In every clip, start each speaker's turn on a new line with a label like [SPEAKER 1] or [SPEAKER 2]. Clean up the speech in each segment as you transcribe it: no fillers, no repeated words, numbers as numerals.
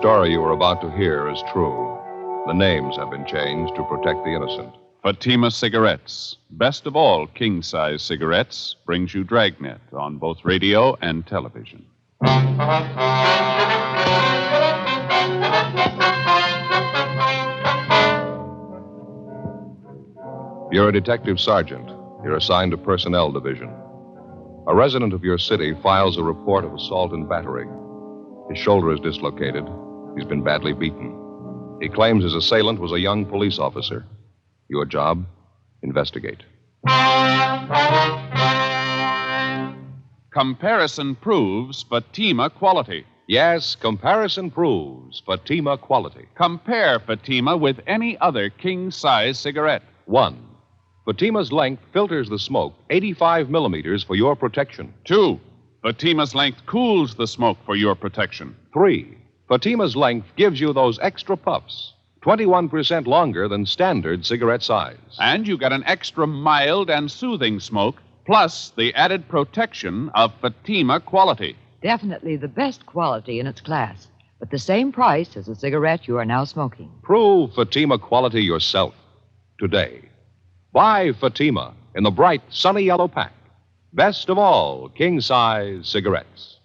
[SPEAKER 1] story you are about to hear is true. The names have been changed to protect the innocent.
[SPEAKER 2] Fatima Cigarettes, best of all king-size cigarettes, brings you Dragnet on both radio and television.
[SPEAKER 1] You're a detective sergeant. You're assigned to Personnel Division. A resident of your city files a report of assault and battery. His shoulder is dislocated. He's been badly beaten. He claims his assailant was a young police officer. Your job? Investigate.
[SPEAKER 2] Comparison proves Fatima quality.
[SPEAKER 1] Yes, comparison proves Fatima quality.
[SPEAKER 2] Compare Fatima with any other king-size cigarette.
[SPEAKER 1] 1. Fatima's length filters the smoke 85 millimeters for your protection.
[SPEAKER 2] 2. Fatima's length cools the smoke for your protection.
[SPEAKER 1] 3. Fatima's length gives you those extra puffs, 21% longer than standard cigarette size.
[SPEAKER 2] And you get an extra mild and soothing smoke, plus the added protection of Fatima quality.
[SPEAKER 3] Definitely the best quality in its class, but the same price as the cigarette you are now smoking.
[SPEAKER 1] Prove Fatima quality yourself today. Buy Fatima in the bright, sunny yellow pack. Best of all, king-size cigarettes.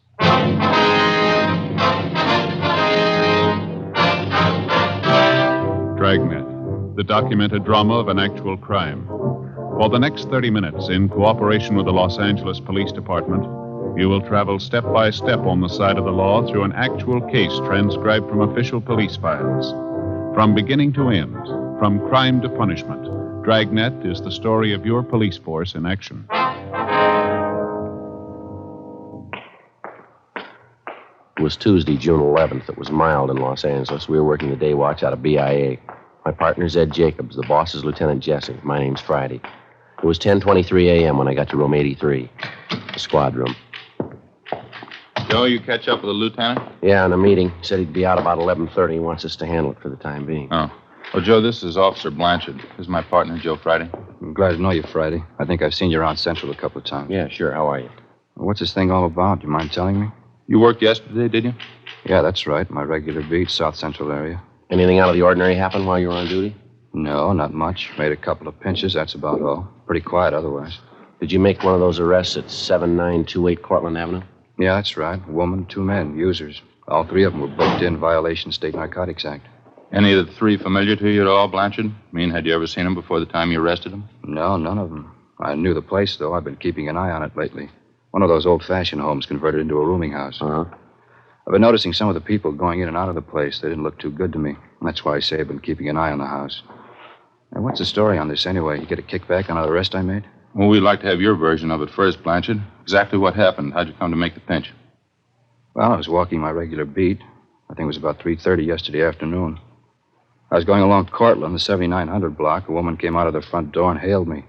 [SPEAKER 2] Dragnet, the documented drama of an actual crime. For the next 30 minutes, in cooperation with the Los Angeles Police Department, you will travel step by step on the side of the law through an actual case transcribed from official police files. From beginning to end, from crime to punishment, Dragnet is the story of your police force in action.
[SPEAKER 4] It was Tuesday, June 11th. It was mild in Los Angeles. We were working the day watch out of BIA. My partner's Ed Jacobs. The boss is Lieutenant Jesse. My name's Friday. It was 10:23 a.m. when I got to room 83, the squad room.
[SPEAKER 5] Joe, you catch up with the lieutenant?
[SPEAKER 4] Yeah, in a meeting. He said he'd be out about 11:30. He wants us to handle it for the time being.
[SPEAKER 5] Oh. Well, Joe, this is Officer Blanchard. This is my partner, Joe Friday.
[SPEAKER 6] I'm glad to know you, Friday. I think I've seen you around Central a couple of times.
[SPEAKER 4] Yeah, sure. How are you?
[SPEAKER 6] What's this thing all about? Do you mind telling me?
[SPEAKER 5] You worked yesterday, did you?
[SPEAKER 6] Yeah, that's right. My regular beat, South Central area.
[SPEAKER 4] Anything out of the ordinary happen while you were on duty?
[SPEAKER 6] No, not much. Made a couple of pinches, that's about all. Pretty quiet otherwise.
[SPEAKER 4] Did you make one of those arrests at 7928 Cortlandt Avenue?
[SPEAKER 6] Yeah, that's right. A woman, 2 men, users. All 3 of them were booked in violation of State Narcotics Act.
[SPEAKER 5] Any of the 3 familiar to you at all, Blanchard? I mean, had you ever seen them before the time you arrested them?
[SPEAKER 6] No, none of them. I knew the place, though. I've been keeping an eye on it lately. One of those old-fashioned homes converted into a rooming house.
[SPEAKER 4] Uh-huh.
[SPEAKER 6] I've been noticing some of the people going in and out of the place. They didn't look too good to me. That's why I say I've been keeping an eye on the house. Now, what's the story on this anyway? You get a kickback on the arrest I made?
[SPEAKER 5] Well, we'd like to have your version of it first, Blanchard. Exactly what happened? How'd you come to make the pinch?
[SPEAKER 6] Well, I was walking my regular beat. I think it was about 3:30 yesterday afternoon. I was going along Cortlandt, the 7900 block. A woman came out of the front door and hailed me.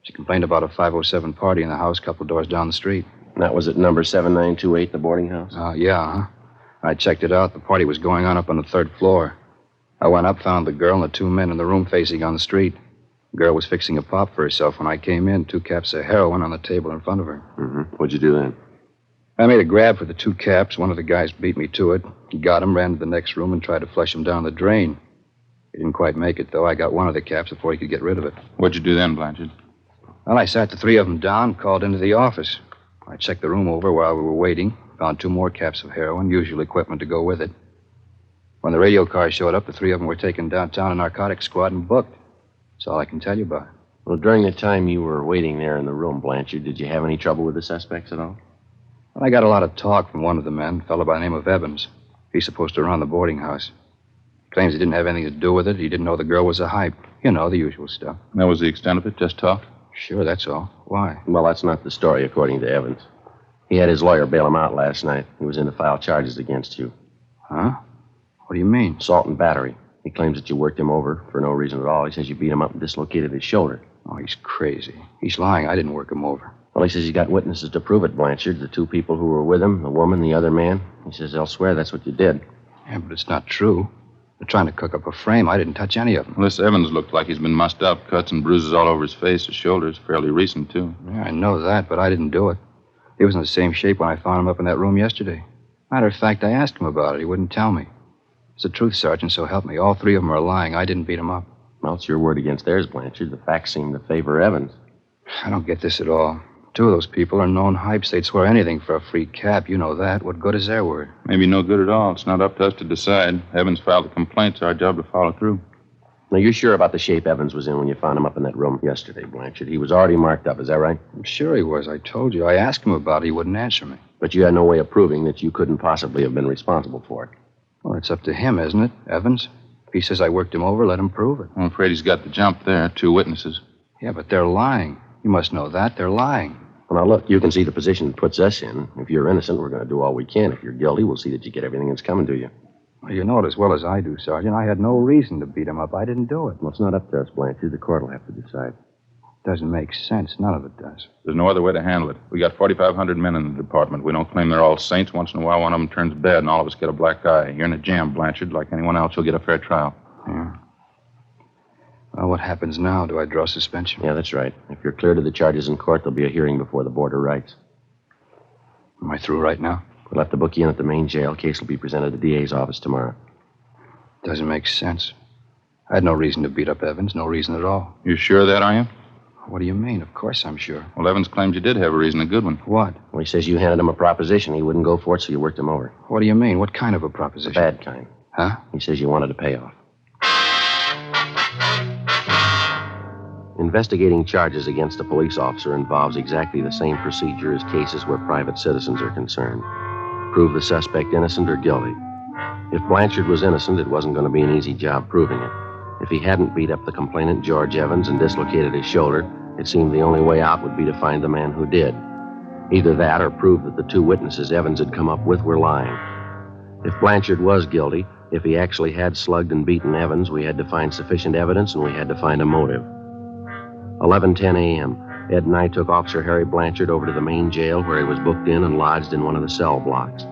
[SPEAKER 6] She complained about a 507 party in the house a couple doors down the street.
[SPEAKER 4] And that was at number 7928, the boarding house?
[SPEAKER 6] Yeah. I checked it out. The party was going on up the 3rd floor. I went up, found the girl and the 2 men in the room facing on the street. The girl was fixing a pop for herself when I came in. 2 caps of heroin on the table in front of her.
[SPEAKER 4] Mm-hmm. What'd you do then?
[SPEAKER 6] I made a grab for the 2 caps. One of the guys beat me to it. He got him, ran to the next room, and tried to flush him down the drain. He didn't quite make it, though. I got one of the caps before he could get rid of it.
[SPEAKER 5] What'd you do then, Blanchard?
[SPEAKER 6] Well, I sat the 3 of them down, called into the office. I checked the room over while we were waiting, found 2 more caps of heroin, usual equipment to go with it. When the radio car showed up, the 3 of them were taken downtown to narcotics squad and booked. That's all I can tell you about it.
[SPEAKER 4] Well, during the time you were waiting there in the room, Blanchard, did you have any trouble with the suspects at all?
[SPEAKER 6] Well, I got a lot of talk from one of the men, a fellow by the name of Evans. He's supposed to run the boarding house. Claims he didn't have anything to do with it. He didn't know the girl was a hype. You know, the usual stuff.
[SPEAKER 5] That was the extent of it? Just talk?
[SPEAKER 6] Sure, that's all. Why?
[SPEAKER 4] Well, that's not the story, according to Evans. He had his lawyer bail him out last night. He was in to file charges against you.
[SPEAKER 6] Huh? What do you mean?
[SPEAKER 4] Assault and battery. He claims that you worked him over for no reason at all. He says you beat him up and dislocated his shoulder.
[SPEAKER 6] Oh, he's crazy. He's lying. I didn't work him over.
[SPEAKER 4] Well, he says he's got witnesses to prove it, Blanchard. The 2 people who were with him, the woman, the other man. He says they'll swear that's what you did.
[SPEAKER 6] Yeah, but it's not true. They're trying to cook up a frame. I didn't touch any of them.
[SPEAKER 5] Well, this Evans looked like he's been mussed up. Cuts and bruises all over his face. His shoulders fairly recent, too.
[SPEAKER 6] Yeah, I know that, but I didn't do it. He was in the same shape when I found him up in that room yesterday. Matter of fact, I asked him about it. He wouldn't tell me. It's the truth, Sergeant, so help me. All three of them are lying. I didn't beat them up.
[SPEAKER 4] Well, it's your word against theirs, Blanchard. The facts seem to favor Evans.
[SPEAKER 6] I don't get this at all. Two of those people are known hypes. They'd swear anything for a free cap. You know that. What good is their word?
[SPEAKER 5] Maybe no good at all. It's not up to us to decide. Evans filed a complaint. It's our job to follow through.
[SPEAKER 4] Now, you're sure about the shape Evans was in when you found him up in that room yesterday, Blanchard? He was already marked up, is that right?
[SPEAKER 6] I'm sure he was. I told you. I asked him about it. He wouldn't answer me.
[SPEAKER 4] But you had no way of proving that you couldn't possibly have been responsible for it.
[SPEAKER 6] Well, it's up to him, isn't it, Evans? If he says I worked him over, let him prove it.
[SPEAKER 5] I'm afraid he's got the jump there. Two witnesses.
[SPEAKER 6] Yeah, but they're lying. You must know that. They're lying.
[SPEAKER 4] Well, now, look, you can see the position it puts us in. If you're innocent, we're going to do all we can. If you're guilty, we'll see that you get everything that's coming to you.
[SPEAKER 6] Well, you know it as well as I do, Sergeant. I had no reason to beat him up. I didn't do it.
[SPEAKER 4] Well, it's not up to us, Blanchard. The court will have to decide.
[SPEAKER 6] Doesn't make sense. None of it does.
[SPEAKER 5] There's no other way to handle it. We got 4,500 men in the department. We don't claim they're all saints. Once in a while, one of them turns bad, and all of us get a black eye. You're in a jam, Blanchard. Like anyone else, you'll get a fair trial.
[SPEAKER 6] Yeah. Well, what happens now? Do I draw suspension?
[SPEAKER 4] Yeah, that's right. If you're cleared of the charges in court, there'll be a hearing before the board of rights.
[SPEAKER 6] Am I through right now?
[SPEAKER 4] We'll have to book you in at the main jail. Case will be presented at the DA's office tomorrow.
[SPEAKER 6] Doesn't make sense. I had no reason to beat up Evans. No reason at all.
[SPEAKER 5] You sure of that, are you?
[SPEAKER 6] What do you mean? Of course I'm sure.
[SPEAKER 5] Well, Evans claims you did have a reason, a good one.
[SPEAKER 6] What?
[SPEAKER 4] Well, he says you handed him a proposition. He wouldn't go for it, so you worked him over.
[SPEAKER 6] What do you mean? What kind of a
[SPEAKER 4] The
[SPEAKER 6] proposition?
[SPEAKER 4] bad kind.
[SPEAKER 6] Huh?
[SPEAKER 4] He says you wanted a payoff. Investigating charges against a police officer involves exactly the same procedure as cases where private citizens are concerned. Prove the suspect innocent or guilty. If Blanchard was innocent, it wasn't going to be an easy job proving it. If he hadn't beat up the complainant, George Evans, and dislocated his shoulder, it seemed the only way out would be to find the man who did. Either that or prove that the two witnesses Evans had come up with were lying. If Blanchard was guilty, if he actually had slugged and beaten Evans, we had to find sufficient evidence and we had to find a motive. 11:10 a.m., Ed and I took Officer Harry Blanchard over to the main jail where he was booked in and lodged in one of the cell blocks.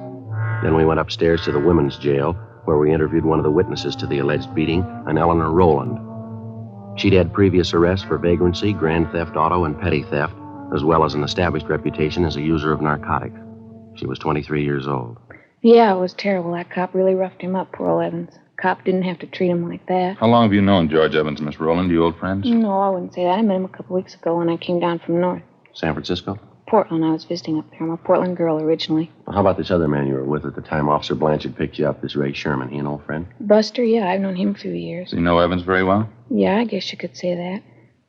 [SPEAKER 4] Then we went upstairs to the women's jail where we interviewed one of the witnesses to the alleged beating, an Eleanor Rowland. She'd had previous arrests for vagrancy, grand theft auto, and petty theft, as well as an established reputation as a user of narcotics. She was 23 years old.
[SPEAKER 7] Yeah, it was terrible. That cop really roughed him up, poor old Evans. Cop didn't have to treat him like that.
[SPEAKER 5] How long have you known George Evans, Miss Rowland? You old friends?
[SPEAKER 7] No, I wouldn't say that. I met him a couple weeks ago when I came down from north.
[SPEAKER 4] San Francisco?
[SPEAKER 7] Portland. I was visiting up there. I'm a Portland girl originally.
[SPEAKER 4] Well, how about this other man you were with at the time Officer Blanchard picked you up, this Ray Sherman? He an old friend?
[SPEAKER 7] Buster, yeah, I've known him a few years.
[SPEAKER 5] Do you know Evans very well?
[SPEAKER 7] Yeah, I guess you could say that.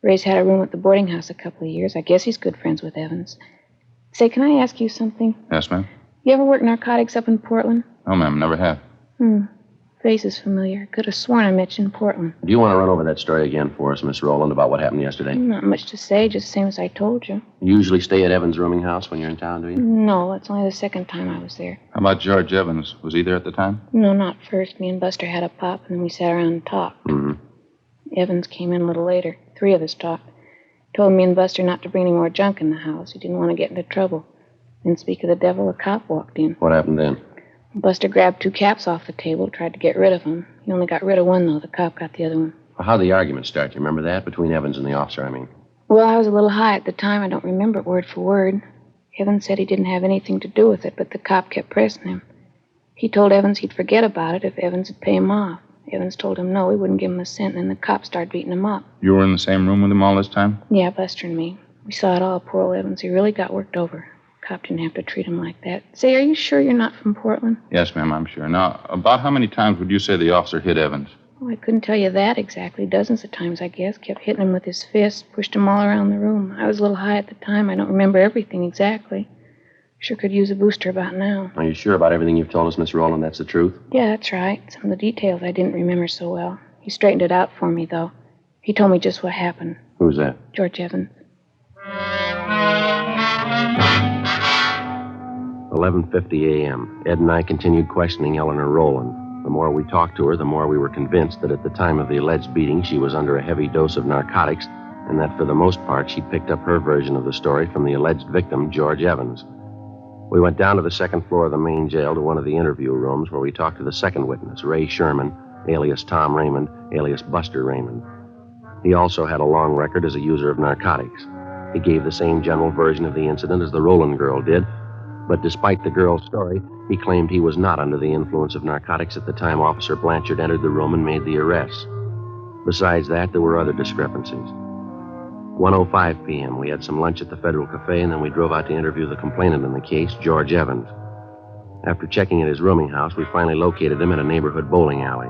[SPEAKER 7] Ray's had a room at the boarding house a couple of years. I guess he's good friends with Evans. Say, can I ask you something?
[SPEAKER 5] Yes, ma'am.
[SPEAKER 7] You ever work narcotics up in Portland?
[SPEAKER 5] No, ma'am, never have.
[SPEAKER 7] Face is familiar. Could have sworn I met you in Portland.
[SPEAKER 4] Do you want to run over that story again for us, Miss Rowland, about what happened yesterday?
[SPEAKER 7] Not much to say, just the same as I told you.
[SPEAKER 4] You usually stay at Evans' rooming house when you're in town, do you?
[SPEAKER 7] No, it's only the second time I was there.
[SPEAKER 5] How about George Evans? Was he there at the time?
[SPEAKER 7] No, not first. Me and Buster had a pop, and then we sat around and talked.
[SPEAKER 4] Mm-hmm.
[SPEAKER 7] Evans came in a little later. Three of us talked. Told me and Buster not to bring any more junk in the house. He didn't want to get into trouble. Then, speak of the devil, a cop walked in.
[SPEAKER 4] What happened then?
[SPEAKER 7] Buster grabbed two caps off the table, tried to get rid of them. He only got rid of one, though. The cop got the other one.
[SPEAKER 4] Well, how'd the argument start? You remember that? Between Evans and the officer, I mean.
[SPEAKER 7] Well, I was a little high at the time. I don't remember it word for word. Evans said he didn't have anything to do with it, but the cop kept pressing him. He told Evans he'd forget about it if Evans would pay him off. Evans told him no, he wouldn't give him a cent, and then the cop started beating him up.
[SPEAKER 5] You were in the same room with him all this time?
[SPEAKER 7] Yeah, Buster and me. We saw it all, poor old Evans. He really got worked over. Cop didn't have to treat him like that. Say, are you sure you're not from Portland?
[SPEAKER 5] Yes, ma'am, I'm sure. Now, about how many times would you say the officer hit Evans?
[SPEAKER 7] Oh, I couldn't tell you that exactly. Dozens of times, I guess. Kept hitting him with his fists, pushed him all around the room. I was a little high at the time. I don't remember everything exactly. Sure could use a booster about now.
[SPEAKER 4] Are you sure about everything you've told us, Miss Rowland? That's the truth?
[SPEAKER 7] Yeah, that's right. Some of the details I didn't remember so well. He straightened it out for me, though. He told me just what happened.
[SPEAKER 4] Who's that?
[SPEAKER 7] George Evans.
[SPEAKER 4] 11:50 a.m. Ed and I continued questioning Eleanor Rowland. The more we talked to her, the more we were convinced that at the time of the alleged beating, she was under a heavy dose of narcotics, and that for the most part, she picked up her version of the story from the alleged victim, George Evans. We went down to the second floor of the main jail to one of the interview rooms where we talked to the second witness, Ray Sherman, alias Tom Raymond, alias Buster Raymond. He also had a long record as a user of narcotics. He gave the same general version of the incident as the Rowland girl did, But despite the girl's story, he claimed he was not under the influence of narcotics at the time Officer Blanchard entered the room and made the arrest. Besides that, there were other discrepancies. 1:05 p.m., we had some lunch at the Federal Cafe, and then we drove out to interview the complainant in the case, George Evans. After checking at his rooming house, we finally located him at a neighborhood bowling alley.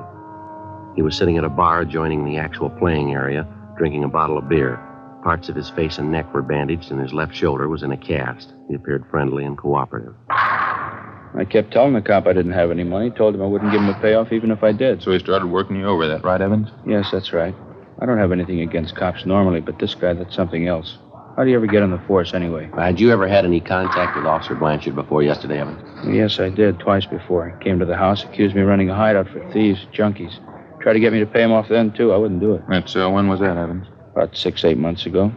[SPEAKER 4] He was sitting at a bar adjoining the actual playing area, drinking a bottle of beer. Parts of his face and neck were bandaged, and his left shoulder was in a cast. He appeared friendly and cooperative.
[SPEAKER 6] I kept telling the cop I didn't have any money. Told him I wouldn't give him a payoff even if I did.
[SPEAKER 5] So he started working you over, that right, Evans?
[SPEAKER 6] Yes, that's right. I don't have anything against cops normally, but this guy, that's something else. How do you ever get on the force anyway?
[SPEAKER 4] Had you ever had any contact with Officer Blanchard before yesterday, Evans?
[SPEAKER 6] Yes, I did, twice before. He came to the house, accused me of running a hideout for thieves, junkies. Tried to get me to pay him off then, too. I wouldn't do it.
[SPEAKER 5] That's, when was that, Evans?
[SPEAKER 6] About 6-8 months ago.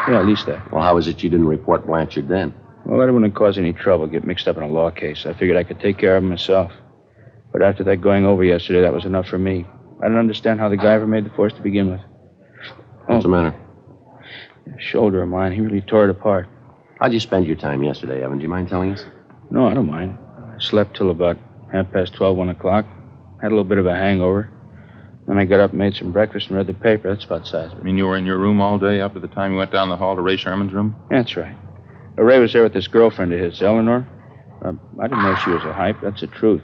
[SPEAKER 6] Yeah, at least that.
[SPEAKER 4] Well, how was it you didn't report Blanchard then?
[SPEAKER 6] Well, that wouldn't cause any trouble, get mixed up in a law case. I figured I could take care of him myself. But after that going over yesterday, that was enough for me. I didn't understand how the guy ever made the force to begin with.
[SPEAKER 4] What's the matter?
[SPEAKER 6] That shoulder of mine, he really tore it apart.
[SPEAKER 4] How'd you spend your time yesterday, Evans? Do you mind telling us?
[SPEAKER 6] No, I don't mind. I slept till about 12:30, 1 o'clock. Had a little bit of a hangover. Then I got up and made some breakfast and read the paper. That's about the size of it.
[SPEAKER 5] I mean, you were in your room all day up to the time you went down the hall to Ray Sherman's room?
[SPEAKER 6] That's right. Ray was there with this girlfriend of his, Eleanor. I didn't know she was a hype. That's the truth.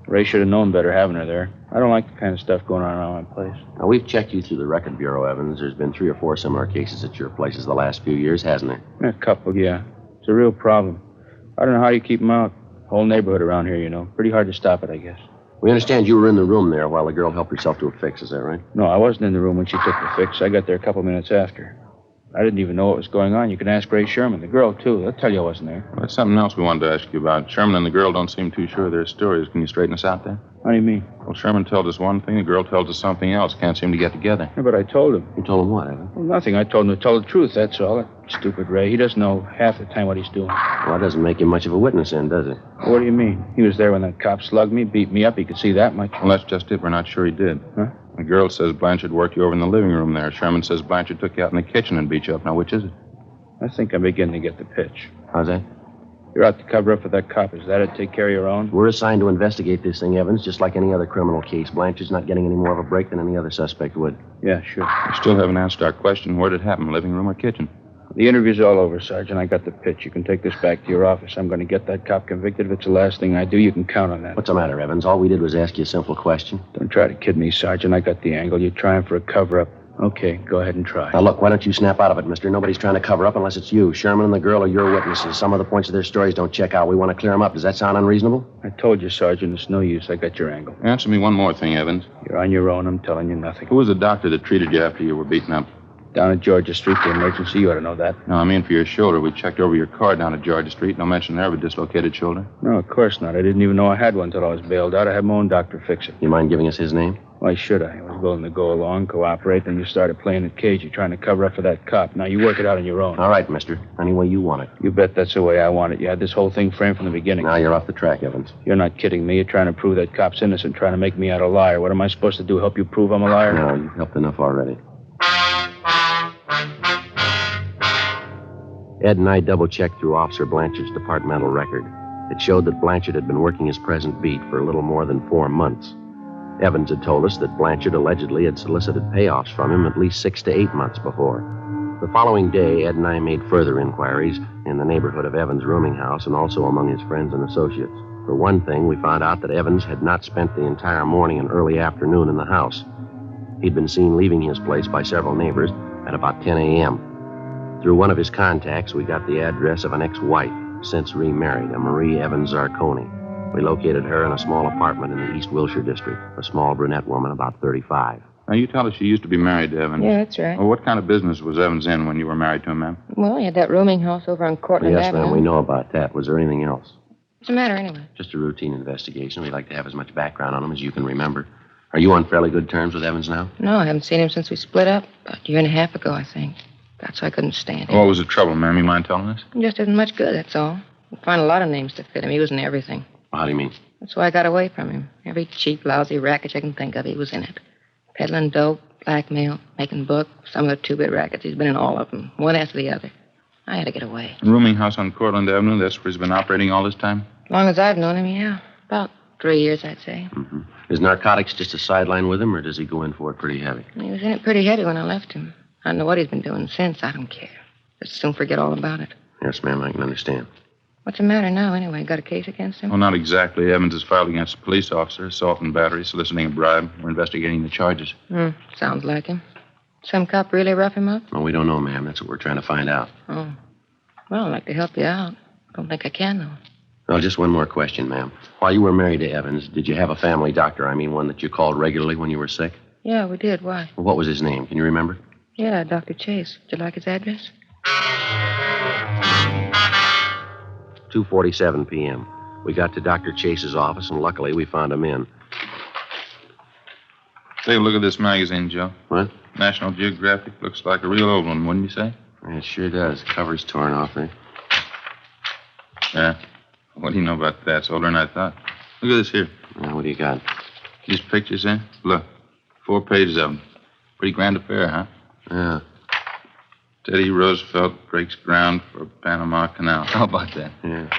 [SPEAKER 6] Ray should have known better having her there. I don't like the kind of stuff going on around my place.
[SPEAKER 4] Now, we've checked you through the record bureau, Evans. There's been 3 or 4 similar cases at your places the last few years, hasn't there?
[SPEAKER 6] A couple, yeah. It's a real problem. I don't know how you keep them out. Whole neighborhood around here, you know. Pretty hard to stop it, I guess.
[SPEAKER 4] We understand you were in the room there while the girl helped herself to a fix. Is that right?
[SPEAKER 6] No, I wasn't in the room when she took the fix. I got there a couple minutes after. I didn't even know what was going on. You can ask Ray Sherman, the girl, too. They'll tell you I wasn't there.
[SPEAKER 5] Well, that's something else we wanted to ask you about. Sherman and the girl don't seem too sure of their stories. Can you straighten us out there?
[SPEAKER 6] How do you mean?
[SPEAKER 5] Well, Sherman tells us one thing, the girl tells us something else. Can't seem to get together.
[SPEAKER 6] Yeah, but I told him.
[SPEAKER 4] You told him what, Evans?
[SPEAKER 6] Well, nothing. I told him to tell the truth, that's all. That stupid Ray. He doesn't know half the time what he's doing.
[SPEAKER 4] Well, that doesn't make him much of a witness then, does it?
[SPEAKER 6] What do you mean? He was there when that cop slugged me, beat me up. He could see that much.
[SPEAKER 5] Well, that's just it. We're not sure he did.
[SPEAKER 6] Huh?
[SPEAKER 5] The girl says Blanchard worked you over in the living room there. Sherman says Blanchard took you out in the kitchen and beat you up. Now, which is it?
[SPEAKER 6] I think I'm beginning to get the pitch.
[SPEAKER 4] How's that?
[SPEAKER 6] You're out to cover up for that cop. Is that it? Take care of your own?
[SPEAKER 4] We're assigned to investigate this thing, Evans, just like any other criminal case. Blanchard's not getting any more of a break than any other suspect would.
[SPEAKER 6] Yeah, sure.
[SPEAKER 5] We still haven't answered our question. Where did it happen, living room or kitchen?
[SPEAKER 6] The interview's all over, Sergeant. I got the pitch. You can take this back to your office. I'm going to get that cop convicted. If it's the last thing I do, you can count on that.
[SPEAKER 4] What's the matter, Evans? All we did was ask you a simple question.
[SPEAKER 6] Don't try to kid me, Sergeant. I got the angle. You're trying for a cover-up. Okay, go ahead and try.
[SPEAKER 4] Now, look, why don't you snap out of it, mister? Nobody's trying to cover up unless it's you. Sherman and the girl are your witnesses. Some of the points of their stories don't check out. We want to clear them up. Does that sound unreasonable?
[SPEAKER 6] I told you, Sergeant, it's no use. I got your angle.
[SPEAKER 5] Answer me one more thing, Evans.
[SPEAKER 6] You're on your own. I'm telling you nothing.
[SPEAKER 5] Who was the doctor that treated you after you were beaten up?
[SPEAKER 6] Down at Georgia Street, the emergency. You ought to know that.
[SPEAKER 5] No, I mean for your shoulder. We checked over your car down at Georgia Street. No mention there of a dislocated shoulder.
[SPEAKER 6] No, of course not. I didn't even know I had one until I was bailed out. I had my own doctor fix it.
[SPEAKER 4] You mind giving us his name?
[SPEAKER 6] Why should I? I was willing to go along, cooperate, then you started playing it cagey, trying to cover up for that cop. Now you work it out on your own.
[SPEAKER 4] All right, mister. Any way you want it.
[SPEAKER 6] You bet that's the way I want it. You had this whole thing framed from the beginning.
[SPEAKER 4] Now you're off the track, Evans.
[SPEAKER 6] You're not kidding me. You're trying to prove that cop's innocent, trying to make me out a liar. What am I supposed to do, help you prove I'm a liar?
[SPEAKER 4] No, you've helped enough already. Ed and I double-checked through Officer Blanchard's departmental record. It showed that Blanchard had been working his present beat for a little more than 4 months. Evans had told us that Blanchard allegedly had solicited payoffs from him at least 6 to 8 months before. The following day, Ed and I made further inquiries in the neighborhood of Evans' rooming house and also among his friends and associates. For one thing, we found out that Evans had not spent the entire morning and early afternoon in the house. He'd been seen leaving his place by several neighbors at about 10 a.m. Through one of his contacts, we got the address of an ex-wife, since remarried, a Marie Evans Zarconi. We located her in a small apartment in the East Wilshire district, a small brunette woman about 35.
[SPEAKER 5] Now, you tell us she used to be married to Evans.
[SPEAKER 8] Yeah, that's right.
[SPEAKER 5] Well, what kind of business was Evans in when you were married to him, ma'am?
[SPEAKER 8] Well, he had that rooming house over on Cortland
[SPEAKER 4] Yes,
[SPEAKER 8] Avenue.
[SPEAKER 4] ma'am, we know about that. Was there anything else?
[SPEAKER 8] What's the matter, anyway?
[SPEAKER 4] Just a routine investigation. We'd like to have as much background on him as you can remember. Are you on fairly good terms with Evans now?
[SPEAKER 8] No, I haven't seen him since we split up. About a year and a half ago, I think. That's why I couldn't stand him.
[SPEAKER 5] What was the trouble, ma'am? You mind telling us?
[SPEAKER 8] He just isn't much good, that's all. You find a lot of names to fit him. He was in everything.
[SPEAKER 4] How do you mean?
[SPEAKER 8] That's why I got away from him. Every cheap, lousy racket you can think of, he was in it. Peddling dope, blackmail, making book, some of the two-bit rackets. He's been in all of them, one after the other. I had to get away.
[SPEAKER 5] Rooming house on Cortland Avenue, that's where he's been operating all this time?
[SPEAKER 8] As long as I've known him, yeah. About 3 years, I'd say.
[SPEAKER 4] Mm-hmm. Is narcotics just a sideline with him, or does he go in for it pretty heavy?
[SPEAKER 8] He was in it pretty heavy when I left him. I don't know what he's been doing since. I don't care. Just soon forget all about it.
[SPEAKER 4] Yes, ma'am, I can understand.
[SPEAKER 8] What's the matter now, anyway? Got a case against him?
[SPEAKER 5] Well, not exactly. Evans is filed against a police officer, assault and battery, soliciting a bribe. We're investigating the charges.
[SPEAKER 8] Sounds like him. Some cop really rough him up?
[SPEAKER 4] Well, we don't know, ma'am. That's what we're trying to find out.
[SPEAKER 8] Oh. Well, I'd like to help you out. Don't think I can, though.
[SPEAKER 4] Well, just one more question, ma'am. While you were married to Evans, did you have a family doctor? I mean, one that you called regularly when you were sick?
[SPEAKER 8] Yeah, we did. Why?
[SPEAKER 4] Well, what was his name? Can you remember?
[SPEAKER 8] Yeah, Dr. Chase. Would you like his address?
[SPEAKER 4] 2:47 p.m. We got to Dr. Chase's office, and luckily we found him in.
[SPEAKER 5] Take a look at this magazine, Joe.
[SPEAKER 4] What?
[SPEAKER 5] National Geographic. Looks like a real old one, wouldn't you say?
[SPEAKER 4] It sure does. Cover's torn off there.
[SPEAKER 5] Yeah. What do you know about that? It's older than I thought. Look at this here.
[SPEAKER 4] Now, what do you got?
[SPEAKER 5] These pictures, eh? Look. 4 pages of them. Pretty grand affair, huh?
[SPEAKER 4] Yeah.
[SPEAKER 5] Teddy Roosevelt breaks ground for Panama Canal. How about that?
[SPEAKER 4] Yeah.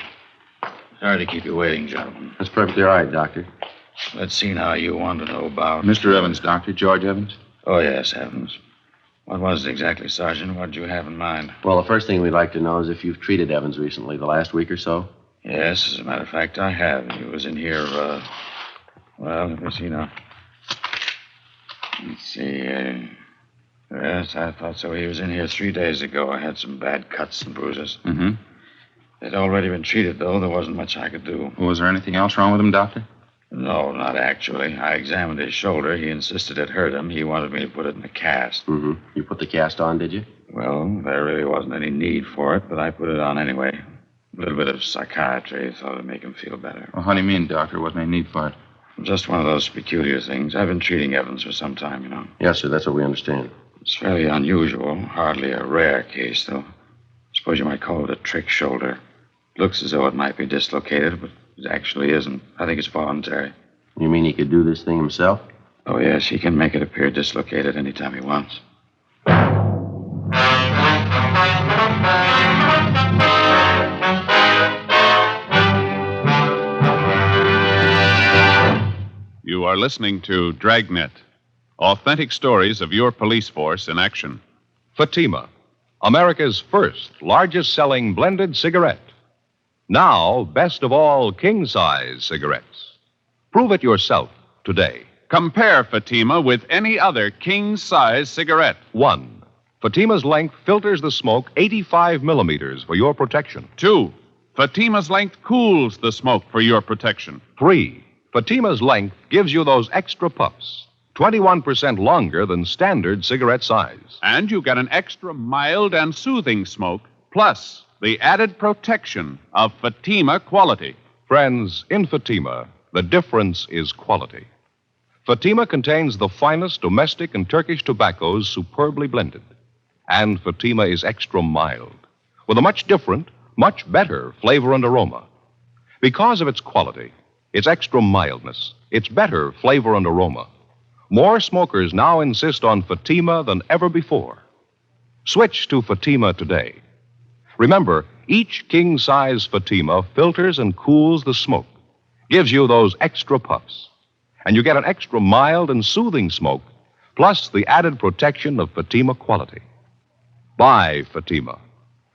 [SPEAKER 9] Sorry to keep you waiting, gentlemen.
[SPEAKER 4] That's perfectly all right, Doctor.
[SPEAKER 9] Let's see now you want to know about...
[SPEAKER 5] Mr. Evans, Doctor. George Evans.
[SPEAKER 9] Oh, yes, Evans. What was it exactly, Sergeant? What did you have in mind?
[SPEAKER 4] Well, the first thing we'd like to know is if you've treated Evans recently, the last week or so.
[SPEAKER 9] Yes, as a matter of fact, I have. He was in here, well, let me see now. Let's see, yes, I thought so. He was in here 3 days ago. I had some bad cuts and bruises.
[SPEAKER 5] Mm-hmm.
[SPEAKER 9] They'd already been treated, though. There wasn't much I could do.
[SPEAKER 5] Was there anything else wrong with him, Doctor?
[SPEAKER 9] No, not actually. I examined his shoulder. He insisted it hurt him. He wanted me to put it in a cast.
[SPEAKER 4] Mm-hmm. You put the cast on, did you?
[SPEAKER 9] Well, there really wasn't any need for it, but I put it on anyway. A little bit of psychiatry. Thought it'd make him feel better.
[SPEAKER 5] Well, how do you mean, Doctor? Wasn't any need for it?
[SPEAKER 9] Just one of those peculiar things. I've been treating Evans for some time, you know.
[SPEAKER 4] Yes, sir. That's what we understand.
[SPEAKER 9] It's fairly unusual. Hardly a rare case, though. Suppose you might call it a trick shoulder. Looks as though it might be dislocated, but it actually isn't. I think it's voluntary.
[SPEAKER 4] You mean he could do this thing himself?
[SPEAKER 9] Oh, yes. He can make it appear dislocated anytime he wants.
[SPEAKER 2] You are listening to Dragnet, authentic stories of your police force in action.
[SPEAKER 1] Fatima, America's first largest-selling blended cigarette. Now, best of all, king-size cigarettes. Prove it yourself today.
[SPEAKER 2] Compare Fatima with any other king-size cigarette.
[SPEAKER 1] 1. Fatima's length filters the smoke 85 millimeters for your protection.
[SPEAKER 2] 2. Fatima's length cools the smoke for your protection.
[SPEAKER 1] 3. Fatima's length gives you those extra puffs, 21% longer than standard cigarette size.
[SPEAKER 2] And you get an extra mild and soothing smoke, plus the added protection of Fatima quality.
[SPEAKER 1] Friends, in Fatima, the difference is quality. Fatima contains the finest domestic and Turkish tobaccos superbly blended. And Fatima is extra mild, with a much different, much better flavor and aroma. Because of its quality, its extra mildness, its better flavor and aroma, more smokers now insist on Fatima than ever before. Switch to Fatima today. Remember, each king-size Fatima filters and cools the smoke, gives you those extra puffs, and you get an extra mild and soothing smoke, plus the added protection of Fatima quality. Buy Fatima.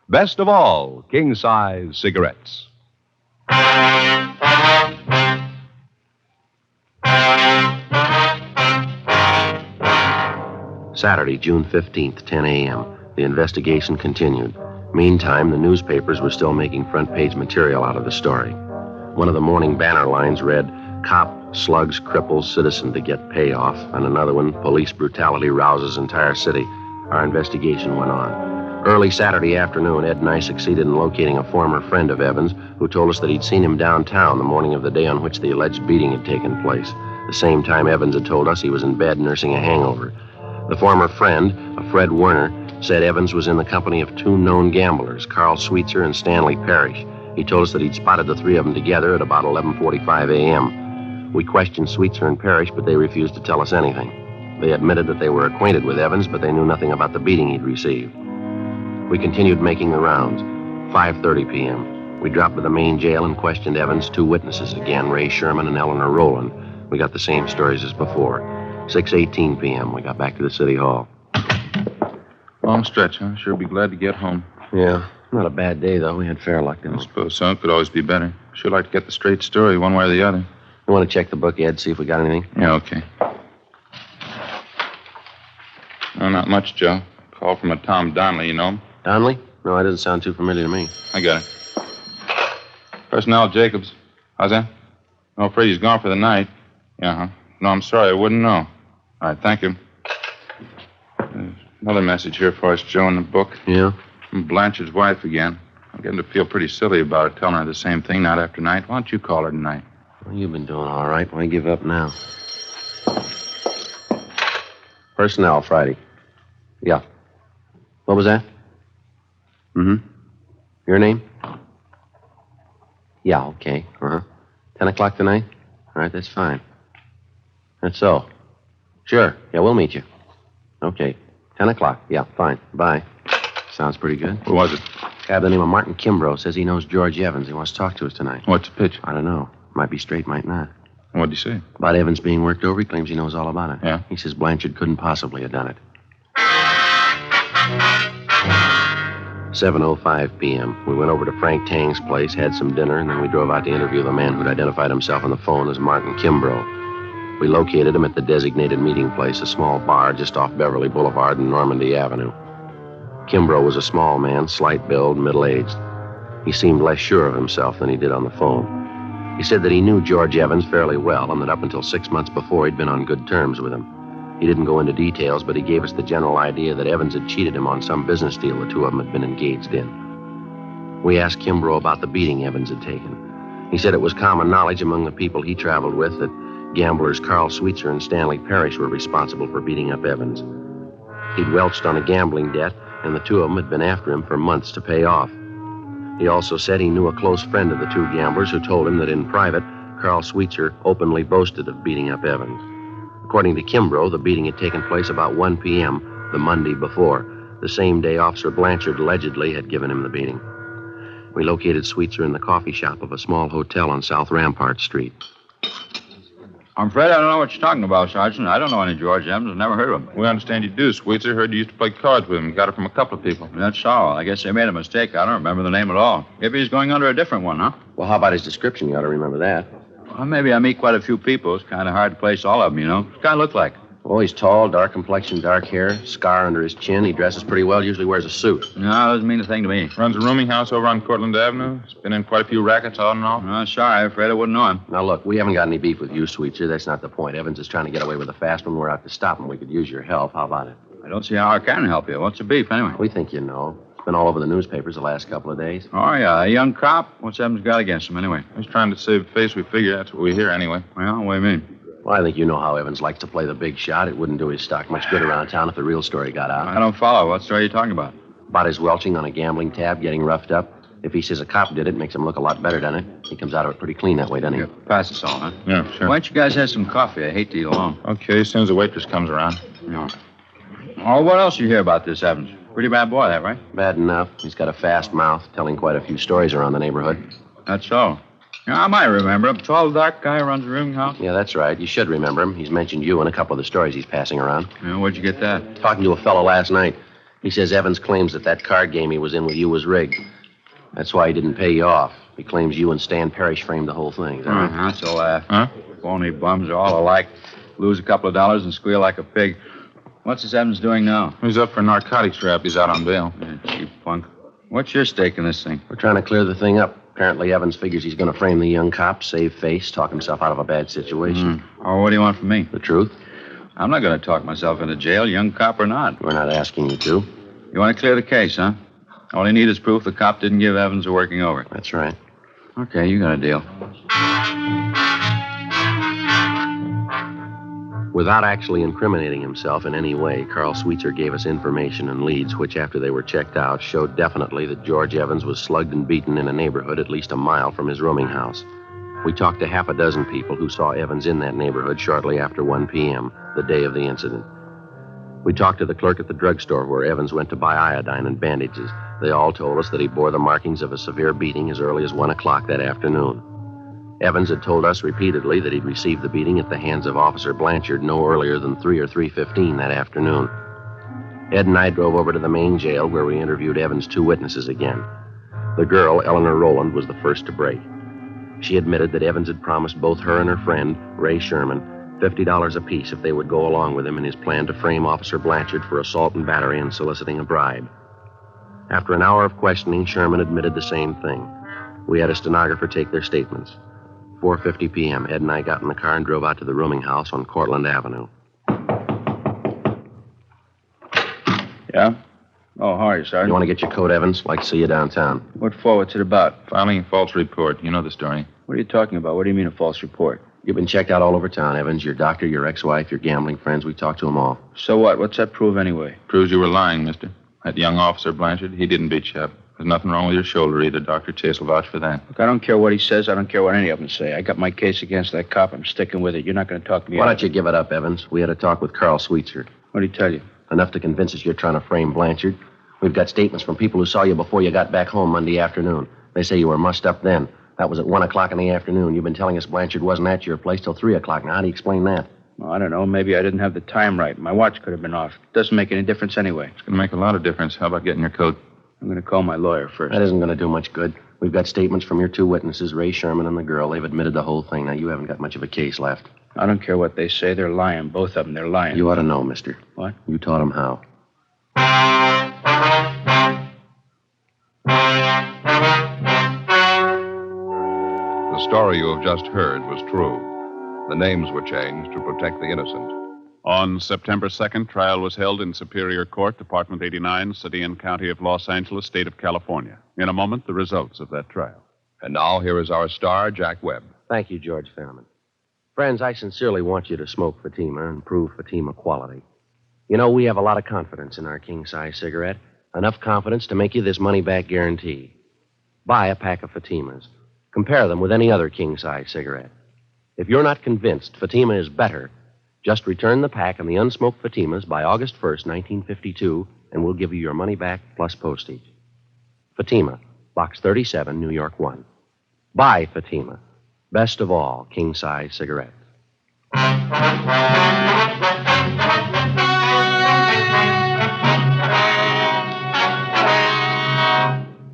[SPEAKER 1] Best of all, king-size cigarettes.
[SPEAKER 4] Saturday, June 15th, 10 a.m. The investigation continued. Meantime, the newspapers were still making front-page material out of the story. One of the morning banner lines read, "Cop slugs cripples citizen to get payoff," and another one, "Police brutality rouses entire city." Our investigation went on. Early Saturday afternoon, Ed and I succeeded in locating a former friend of Evans who told us that he'd seen him downtown the morning of the day on which the alleged beating had taken place. The same time Evans had told us he was in bed nursing a hangover. The former friend, a Fred Werner, said Evans was in the company of 2 known gamblers, Carl Sweetser and Stanley Parrish. He told us that he'd spotted the 3 of them together at about 11:45 a.m. We questioned Sweetser and Parrish, but they refused to tell us anything. They admitted that they were acquainted with Evans, but they knew nothing about the beating he'd received. We continued making the rounds. 5:30 p.m. We dropped to the main jail and questioned Evans' 2 witnesses again, Ray Sherman and Eleanor Rowland. We got the same stories as before. 6:18 p.m. We got back to the city hall.
[SPEAKER 5] Long stretch, huh? Sure be glad to get home.
[SPEAKER 4] Yeah, not a bad day, though. We had fair luck, didn't
[SPEAKER 5] I
[SPEAKER 4] we?
[SPEAKER 5] suppose so. It could always be better. Sure like to get the straight story one way or the other.
[SPEAKER 4] You want to check the book, Ed, see if we got anything?
[SPEAKER 5] Yeah, okay. No, not much, Joe. Call from a Tom Donnelly, you know him?
[SPEAKER 4] Donnelly? No, that doesn't sound too familiar to me.
[SPEAKER 5] I got it. Personnel Jacobs. How's that? No, afraid he's gone for the night. Yeah, huh? No, I'm sorry. I wouldn't know. All right, thank you. Another message here for us, Joe, in the book.
[SPEAKER 4] Yeah?
[SPEAKER 5] From Blanchard's wife again. I'm getting to feel pretty silly about it, telling her the same thing night after night. Why don't you call her tonight?
[SPEAKER 4] Well, you've been doing all right. Why give up now? Personnel, Friday. Yeah. What was that? Mm-hmm. Your name? Yeah, okay. Uh-huh. 10 o'clock tonight? All right, that's fine. That's so. Sure. Yeah, we'll meet you. Okay. 10 o'clock. Yeah, fine. Bye. Sounds pretty good.
[SPEAKER 5] Who was it?
[SPEAKER 4] Guy by the name of Martin Kimbrough says he knows George Evans. He wants to talk to us tonight.
[SPEAKER 5] What's the pitch?
[SPEAKER 4] I don't know. Might be straight, might not.
[SPEAKER 5] What'd he say?
[SPEAKER 4] About Evans being worked over, he claims he knows all about it.
[SPEAKER 5] Yeah?
[SPEAKER 4] He says Blanchard couldn't possibly have done it. 7:05 p.m. We went over to Frank Tang's place, had some dinner, and then we drove out to interview the man who'd identified himself on the phone as Martin Kimbrough. We located him at the designated meeting place, a small bar just off Beverly Boulevard and Normandy Avenue. Kimbrough was a small man, slight build, middle-aged. He seemed less sure of himself than he did on the phone. He said that he knew George Evans fairly well and that up until 6 months before he'd been on good terms with him. He didn't go into details, but he gave us the general idea that Evans had cheated him on some business deal the two of them had been engaged in. We asked Kimbrough about the beating Evans had taken. He said it was common knowledge among the people he traveled with that gamblers Carl Sweetser and Stanley Parrish were responsible for beating up Evans. He'd welched on a gambling debt, and the two of them had been after him for months to pay off. He also said he knew a close friend of the two gamblers who told him that in private, Carl Sweetser openly boasted of beating up Evans. According to Kimbrough, the beating had taken place about 1 p.m. the Monday before, the same day Officer Blanchard allegedly had given him the beating. We located Sweetser in the coffee shop of a small hotel on South Rampart Street.
[SPEAKER 10] I'm afraid I don't know what you're talking about, Sergeant. I don't know any George Evans. I've never heard of him.
[SPEAKER 5] We understand you do, Sweetser. Heard you used to play cards with him. Got it from a couple of people.
[SPEAKER 10] That's all. I guess they made a mistake. I don't remember the name at all. Maybe he's going under a different one, huh?
[SPEAKER 4] Well, how about his description? You ought to remember that.
[SPEAKER 10] Well, maybe I meet quite a few people. It's kind of hard to place all of them, you know. What's kind of look like?
[SPEAKER 4] Oh, he's tall, dark complexion, dark hair, scar under his chin. He dresses pretty well, usually wears a suit.
[SPEAKER 10] No, doesn't mean a thing to me.
[SPEAKER 5] Runs a rooming house over on Cortlandt Avenue. He's been in quite a few rackets on and off.
[SPEAKER 10] Sorry, I'm afraid I wouldn't know him.
[SPEAKER 4] Now, look, we haven't got any beef with you, Sweetser. That's not the point. Evans is trying to get away with a fast one. We're out to stop him. We could use your help. How about it?
[SPEAKER 10] I don't see how I can help you. What's the beef, anyway?
[SPEAKER 4] We think you know. It's been all over the newspapers the last couple of days.
[SPEAKER 10] Oh, yeah, a young cop? What's Evans got against him, anyway?
[SPEAKER 5] He's trying to save face. We figure that's what we hear anyway.
[SPEAKER 10] Well, what do you mean?
[SPEAKER 4] Well, I think you know how Evans likes to play the big shot. It wouldn't do his stock much good around town if the real story got out.
[SPEAKER 10] I don't follow. What story are you talking about?
[SPEAKER 4] About his welching on a gambling tab, getting roughed up. If he says a cop did it, makes him look a lot better, doesn't it? He comes out of it pretty clean that way, doesn't he?
[SPEAKER 10] Here, pass this all, huh?
[SPEAKER 5] Yeah, sure.
[SPEAKER 10] Why don't you guys have some coffee? I hate to eat alone.
[SPEAKER 5] Okay, as soon as the waitress comes around.
[SPEAKER 10] No. Oh, what else you hear about this Evans? Pretty bad boy, that, right?
[SPEAKER 4] Bad enough. He's got a fast mouth, telling quite a few stories around the neighborhood.
[SPEAKER 10] That's so. Yeah, I might remember him. Tall, dark guy who runs a rooming house.
[SPEAKER 4] Yeah, that's right. You should remember him. He's mentioned you in a couple of the stories he's passing around.
[SPEAKER 10] Yeah, where'd you get that?
[SPEAKER 4] Talking to a fellow last night. He says Evans claims that card game he was in with you was rigged. That's why he didn't pay you off. He claims you and Stan Parrish framed the whole thing. Is that right?
[SPEAKER 10] That's a laugh.
[SPEAKER 5] Huh?
[SPEAKER 10] Phony bums are all alike. Lose a couple of dollars and squeal like a pig. What's this Evans doing now?
[SPEAKER 5] He's up for a narcotics rap. He's out on bail.
[SPEAKER 10] Yeah, cheap punk. What's your stake in this thing?
[SPEAKER 4] We're trying to clear the thing up. Apparently, Evans figures he's going to frame the young cop, save face, talk himself out of a bad situation.
[SPEAKER 10] Oh, what do you want from me?
[SPEAKER 4] The truth?
[SPEAKER 10] I'm not going to talk myself into jail, young cop or not.
[SPEAKER 4] We're not asking you to.
[SPEAKER 10] You want to clear the case, huh? All you need is proof the cop didn't give Evans a working over.
[SPEAKER 4] That's right.
[SPEAKER 10] Okay, you got a deal.
[SPEAKER 4] Without actually incriminating himself in any way, Carl Sweetser gave us information and leads which, after they were checked out, showed definitely that George Evans was slugged and beaten in a neighborhood at least a mile from his rooming house. We talked to half a dozen people who saw Evans in that neighborhood shortly after 1 p.m., the day of the incident. We talked to the clerk at the drugstore where Evans went to buy iodine and bandages. They all told us that he bore the markings of a severe beating as early as 1 o'clock that afternoon. Evans had told us repeatedly that he'd received the beating at the hands of Officer Blanchard no earlier than 3 or 3:15 that afternoon. Ed and I drove over to the main jail where we interviewed Evans' 2 witnesses again. The girl, Eleanor Rowland, was the first to break. She admitted that Evans had promised both her and her friend, Ray Sherman, $50 apiece if they would go along with him in his plan to frame Officer Blanchard for assault and battery and soliciting a bribe. After an hour of questioning, Sherman admitted the same thing. We had a stenographer take their statements. 4:50 p.m., Ed and I got in the car and drove out to the rooming house on Cortlandt Avenue.
[SPEAKER 10] Yeah? Oh, how are you, Sergeant?
[SPEAKER 4] You want to get your coat, Evans? Like to see you downtown.
[SPEAKER 10] What for? What's it about?
[SPEAKER 5] Filing a false report. You know the story.
[SPEAKER 10] What are you talking about? What do you mean a false report?
[SPEAKER 4] You've been checked out all over town, Evans. Your doctor, your ex-wife, your gambling friends. We talked to them all.
[SPEAKER 10] So what? What's that prove anyway?
[SPEAKER 5] Proves you were lying, mister. That young officer, Blanchard, he didn't beat you up. There's nothing wrong with your shoulder either. Dr. Chase will vouch for that.
[SPEAKER 10] Look, I don't care what he says. I don't care what any of them say. I got my case against that cop. I'm sticking with it. You're not going to talk me
[SPEAKER 4] Why
[SPEAKER 10] out.
[SPEAKER 4] don't you give it up, Evans? We had a talk with Carl Sweetser.
[SPEAKER 10] What did he tell you?
[SPEAKER 4] Enough to convince us you're trying to frame Blanchard. We've got statements from people who saw you before you got back home Monday afternoon. They say you were mussed up then. That was at 1 o'clock in the afternoon. You've been telling us Blanchard wasn't at your place till 3 o'clock. Now, how do you explain that?
[SPEAKER 10] Well, I don't know. Maybe I didn't have the time right. My watch could have been off. Doesn't make any difference anyway.
[SPEAKER 5] It's going to make a lot of difference. How about getting your coat?
[SPEAKER 10] I'm going to call my lawyer first.
[SPEAKER 4] That isn't going to do much good. We've got statements from your 2 witnesses, Ray Sherman and the girl. They've admitted the whole thing. Now, you haven't got much of a case left.
[SPEAKER 10] I don't care what they say. They're lying. Both of them. They're lying.
[SPEAKER 4] You ought to know, mister.
[SPEAKER 10] What?
[SPEAKER 4] You taught them how.
[SPEAKER 1] The story you have just heard was true. The names were changed to protect the innocent.
[SPEAKER 2] On September 2nd, trial was held in Superior Court, Department 89, City and County of Los Angeles, State of California. In a moment, the results of that trial.
[SPEAKER 1] And now, here is our star, Jack Webb.
[SPEAKER 4] Thank you, George Fenneman. Friends, I sincerely want you to smoke Fatima and prove Fatima quality. You know, we have a lot of confidence in our king-size cigarette. Enough confidence to make you this money-back guarantee. Buy a pack of Fatimas. Compare them with any other king-size cigarette. If you're not convinced Fatima is better, just return the pack and the unsmoked Fatimas by August 1st, 1952, and we'll give you your money back plus postage. Fatima, Box 37, New York 1. Buy Fatima. Best of all, king-size cigarettes.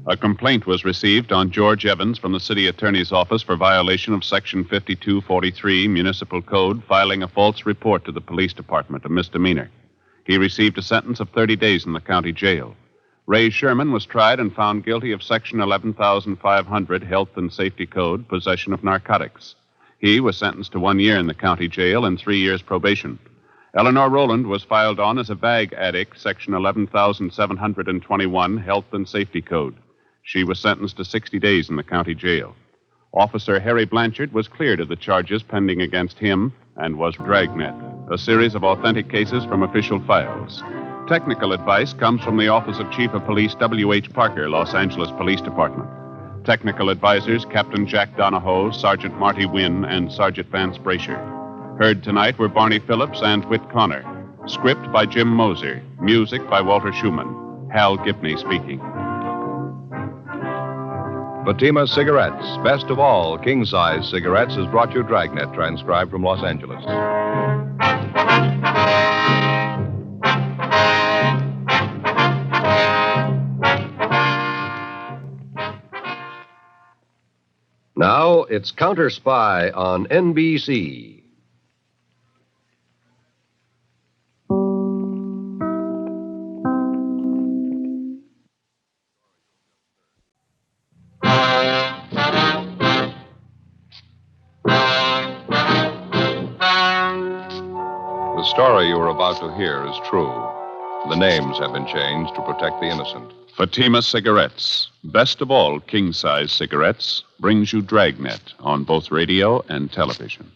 [SPEAKER 2] A complaint was received on George Evans from the city attorney's office for violation of Section 5243 Municipal Code, filing a false report to the police department, a misdemeanor. He received a sentence of 30 days in the county jail. Ray Sherman was tried and found guilty of Section 11500 Health and Safety Code, possession of narcotics. He was sentenced to 1 year in the county jail and 3 years probation. Eleanor Rowland was filed on as a bag addict, Section 11721 Health and Safety Code. She was sentenced to 60 days in the county jail. Officer Harry Blanchard was cleared of the charges pending against him and was Dragnet, a series of authentic cases from official files. Technical advice comes from the Office of Chief of Police W.H. Parker, Los Angeles Police Department. Technical advisors Captain Jack Donahoe, Sergeant Marty Wynn, and Sergeant Vance Brasher. Heard tonight were Barney Phillips and Whit Connor. Script by Jim Moser. Music by Walter Schumann. Hal Gibney speaking.
[SPEAKER 1] Fatima Cigarettes, best of all king-size cigarettes, has brought you Dragnet, transcribed from Los Angeles. Now it's Counter Spy on NBC. The story you are about to hear is true. The names have been changed to protect the innocent.
[SPEAKER 2] Fatima Cigarettes, best of all king-size cigarettes, brings you Dragnet on both radio and television.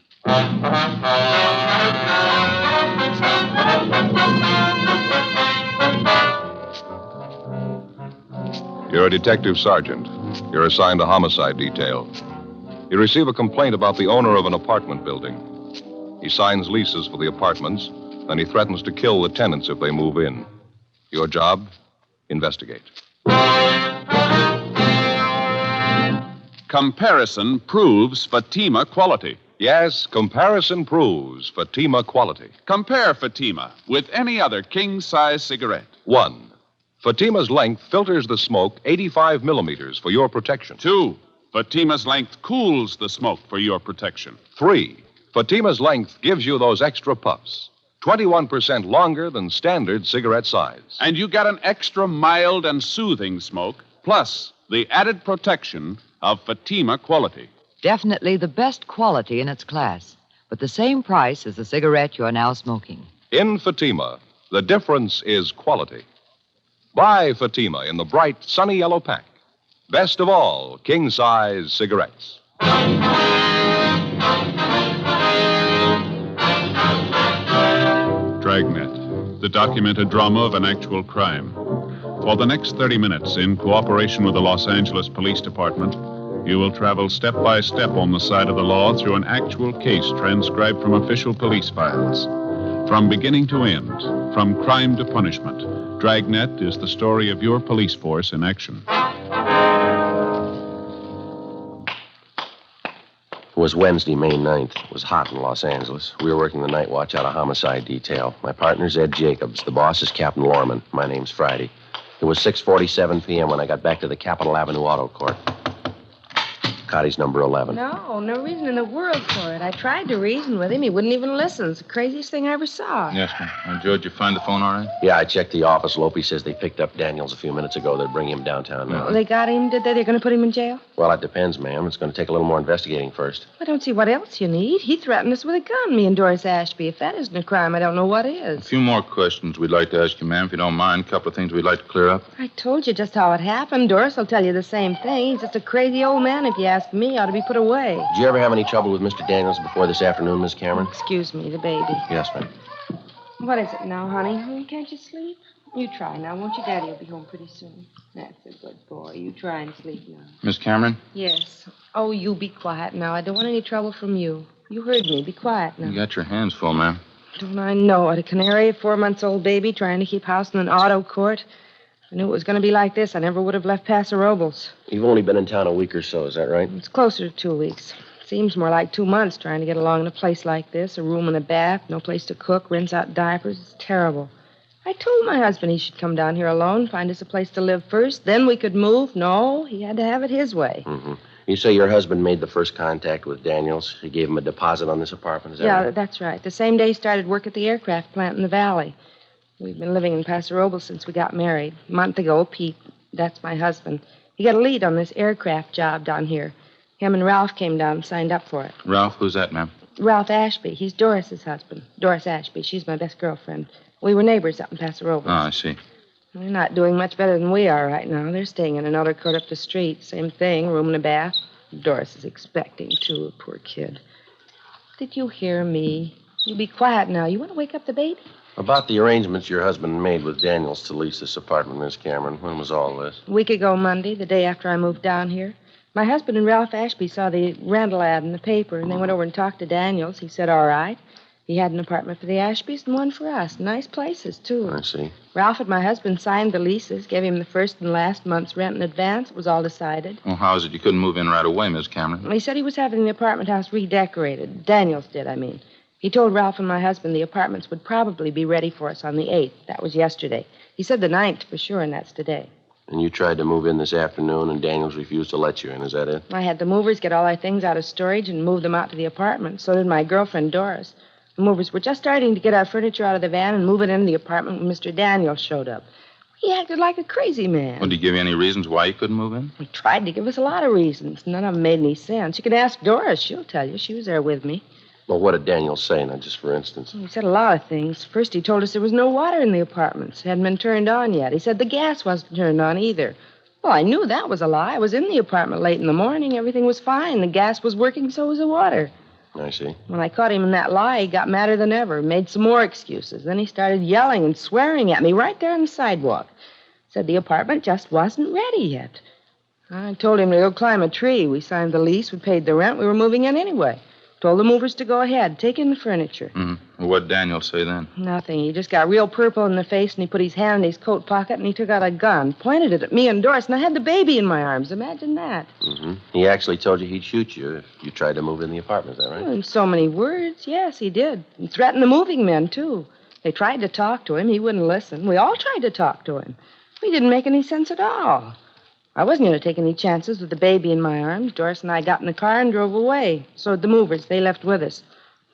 [SPEAKER 1] You're a detective sergeant. You're assigned to homicide detail. You receive a complaint about the owner of an apartment building. He signs leases for the apartments, Then he threatens to kill the tenants if they move in. Your job? Investigate.
[SPEAKER 2] Comparison proves Fatima quality.
[SPEAKER 1] Yes, comparison proves Fatima quality.
[SPEAKER 2] Compare Fatima with any other king-size cigarette.
[SPEAKER 1] 1. Fatima's length filters the smoke 85 millimeters for your protection.
[SPEAKER 2] 2. Fatima's length cools the smoke for your protection.
[SPEAKER 1] 3. Fatima's length gives you those extra puffs, 21% longer than standard cigarette size.
[SPEAKER 2] And you get an extra mild and soothing smoke, plus the added protection of Fatima quality.
[SPEAKER 3] Definitely the best quality in its class, but the same price as the cigarette you are now smoking.
[SPEAKER 1] In Fatima, the difference is quality. Buy Fatima in the bright, sunny yellow pack. Best of all, king-size cigarettes.
[SPEAKER 2] Dragnet, the documented drama of an actual crime. For the next 30 minutes, in cooperation with the Los Angeles Police Department, you will travel step by step on the side of the law through an actual case transcribed from official police files. From beginning to end, from crime to punishment, Dragnet is the story of your police force in action.
[SPEAKER 4] It was Wednesday, May 9th. It was hot in Los Angeles. We were working the night watch out of homicide detail. My partner's Ed Jacobs. The boss is Captain Lorman. My name's Friday. It was 6:47 p.m. when I got back to the Capitol Avenue Auto Court. Cotty's number 11.
[SPEAKER 8] No reason in the world for it. I tried to reason with him. He wouldn't even listen. It's the craziest thing I ever saw.
[SPEAKER 5] Yes, ma'am. Now, Joe, did you find the phone all right?
[SPEAKER 4] Yeah, I checked the office. Lopey says they picked up Daniels a few minutes ago. They're bringing him downtown now.
[SPEAKER 8] Oh, they got him, did they? They're going to put him in jail?
[SPEAKER 4] Well, it depends, ma'am. It's going to take a little more investigating first.
[SPEAKER 8] I don't see what else you need. He threatened us with a gun, me and Doris Ashby. If that isn't a crime, I don't know what is.
[SPEAKER 5] A few more questions we'd like to ask you, ma'am, if you don't mind. A couple of things we'd like to clear up.
[SPEAKER 8] I told you just how it happened. Doris will tell you the same thing. He's just a crazy old man, if you ask me. Ought to be put away.
[SPEAKER 4] Did you ever have any trouble with Mr. Daniels before this afternoon, Miss Cameron?
[SPEAKER 8] Excuse me, the baby.
[SPEAKER 4] Yes, ma'am.
[SPEAKER 8] What is it now, honey? Can't you sleep? You try now, won't you? Daddy will be home pretty soon. That's a good boy. You try and sleep now.
[SPEAKER 5] Miss Cameron?
[SPEAKER 8] Yes. Oh, you be quiet now. I don't want any trouble from you. You heard me. Be quiet now.
[SPEAKER 5] You got your hands full, ma'am.
[SPEAKER 8] Don't I know it? A canary, a 4-month-old baby trying to keep house in an auto court. If I knew it was going to be like this, I never would have left Paso Robles.
[SPEAKER 4] You've only been in town a week or so, is that right?
[SPEAKER 8] It's closer to 2 weeks. Seems more like 2 months trying to get along in a place like this. A room and a bath, no place to cook, rinse out diapers. It's terrible. I told my husband he should come down here alone, find us a place to live first. Then we could move. No, he had to have it his way.
[SPEAKER 4] Mm-hmm. You say your husband made the first contact with Daniels. He gave him a deposit on this apartment, is that right?
[SPEAKER 8] Yeah, that's right. The same day he started work at the aircraft plant in the valley. We've been living in Paso Robles since we got married. A month ago, Pete, that's my husband, he got a lead on this aircraft job down here. Him and Ralph came down and signed up for it.
[SPEAKER 5] Ralph, who's that, ma'am?
[SPEAKER 8] Ralph Ashby. He's Doris's husband. Doris Ashby. She's my best girlfriend. We were neighbors up in Paso Robles.
[SPEAKER 5] Oh, I see.
[SPEAKER 8] They're not doing much better than we are right now. They're staying in another court up the street. Same thing, room and a bath. Doris is expecting, too, poor kid. Did you hear me? You be quiet now. You want to wake up the baby?
[SPEAKER 4] About the arrangements your husband made with Daniels to lease this apartment, Miss Cameron. When was all this?
[SPEAKER 8] A week ago Monday, the day after I moved down here. My husband and Ralph Ashby saw the rental ad in the paper, and they went over and talked to Daniels. He said, all right. He had an apartment for the Ashbys and one for us. Nice places, too.
[SPEAKER 4] I see.
[SPEAKER 8] Ralph and my husband signed the leases, gave him the first and last month's rent in advance. It was all decided.
[SPEAKER 5] Well, how is it you couldn't move in right away, Miss Cameron?
[SPEAKER 8] He said he was having the apartment house redecorated. Daniels did, I mean. He told Ralph and my husband the apartments would probably be ready for us on the 8th. That was yesterday. He said the 9th for sure, and that's today.
[SPEAKER 4] And you tried to move in this afternoon, and Daniels refused to let you in. Is that it?
[SPEAKER 8] I had the movers get all our things out of storage and move them out to the apartment. So did my girlfriend, Doris. The movers were just starting to get our furniture out of the van and move it into the apartment when Mr. Daniels showed up. He acted like a crazy man.
[SPEAKER 5] Well, did he give you any reasons why you couldn't move in?
[SPEAKER 8] He tried to give us a lot of reasons. None of them made any sense. You can ask Doris. She'll tell you. She was there with me.
[SPEAKER 4] Well, what did Daniels say, now, just for instance?
[SPEAKER 8] He said a lot of things. First, he told us there was no water in the apartments. It hadn't been turned on yet. He said the gas wasn't turned on either. Well, I knew that was a lie. I was in the apartment late in the morning. Everything was fine. The gas was working, so was the water.
[SPEAKER 4] I see.
[SPEAKER 8] When I caught him in that lie, he got madder than ever, made some more excuses. Then he started yelling and swearing at me right there on the sidewalk. Said the apartment just wasn't ready yet. I told him to go climb a tree. We signed the lease. We paid the rent. We were moving in anyway. Told the movers to go ahead, take in the furniture.
[SPEAKER 5] Well, what'd Daniel say then?
[SPEAKER 8] Nothing. He just got real purple in the face, and he put his hand in his coat pocket, and he took out a gun, pointed it at me and Doris, and I had the baby in my arms. Imagine that.
[SPEAKER 4] He actually told you he'd shoot you if you tried to move in the apartment, is that right?
[SPEAKER 8] In so many words, yes, he did. He threatened the moving men, too. They tried to talk to him. He wouldn't listen. We all tried to talk to him. He didn't make any sense at all. I wasn't going to take any chances with the baby in my arms. Doris and I got in the car and drove away. So did the movers. They left with us.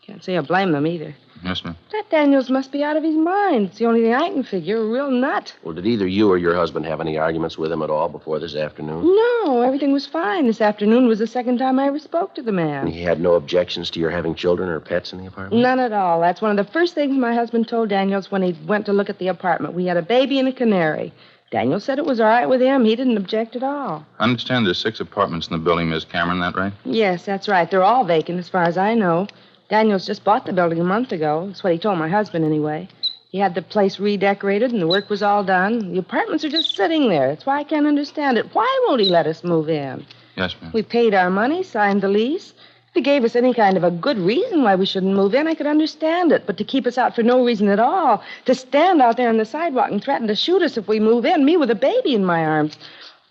[SPEAKER 8] Can't say I blame them either.
[SPEAKER 5] Yes, ma'am.
[SPEAKER 8] That Daniels must be out of his mind. It's the only thing I can figure. A real nut.
[SPEAKER 4] Well, did either you or your husband have any arguments with him at all before this afternoon?
[SPEAKER 8] No, everything was fine. This afternoon was the second time I ever spoke to the man.
[SPEAKER 4] And he had no objections to your having children or pets in the apartment?
[SPEAKER 8] None at all. That's one of the first things my husband told Daniels when he went to look at the apartment. We had a baby and a canary. Daniels said it was all right with him. He didn't object at all.
[SPEAKER 5] I understand there's 6 apartments in the building, Miss Cameron, that right?
[SPEAKER 8] Yes, that's right. They're all vacant as far as I know. Daniels just bought the building a month ago. That's what he told my husband, anyway. He had the place redecorated, and the work was all done. The apartments are just sitting there. That's why I can't understand it. Why won't he let us move in?
[SPEAKER 5] Yes, ma'am.
[SPEAKER 8] We paid our money, signed the lease. If he gave us any kind of a good reason why we shouldn't move in, I could understand it. But to keep us out for no reason at all, to stand out there on the sidewalk and threaten to shoot us if we move in, me with a baby in my arms,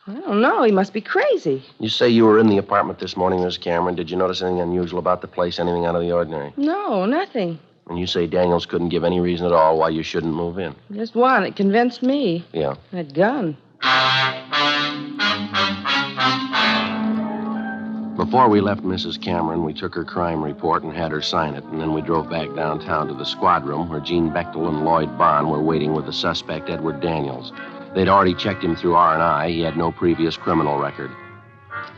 [SPEAKER 8] I don't know. He must be crazy.
[SPEAKER 4] You say you were in the apartment this morning, Miss Cameron. Did you notice anything unusual about the place, anything out of the ordinary?
[SPEAKER 8] No, nothing.
[SPEAKER 4] And you say Daniels couldn't give any reason at all why you shouldn't move in?
[SPEAKER 8] Just one. It convinced me.
[SPEAKER 4] Yeah.
[SPEAKER 8] That gun.
[SPEAKER 4] Before we left Mrs. Cameron, we took her crime report and had her sign it, and then we drove back downtown to the squad room where Gene Bechtel and Lloyd Bond were waiting with the suspect, Edward Daniels. They'd already checked him through R&I. He had no previous criminal record.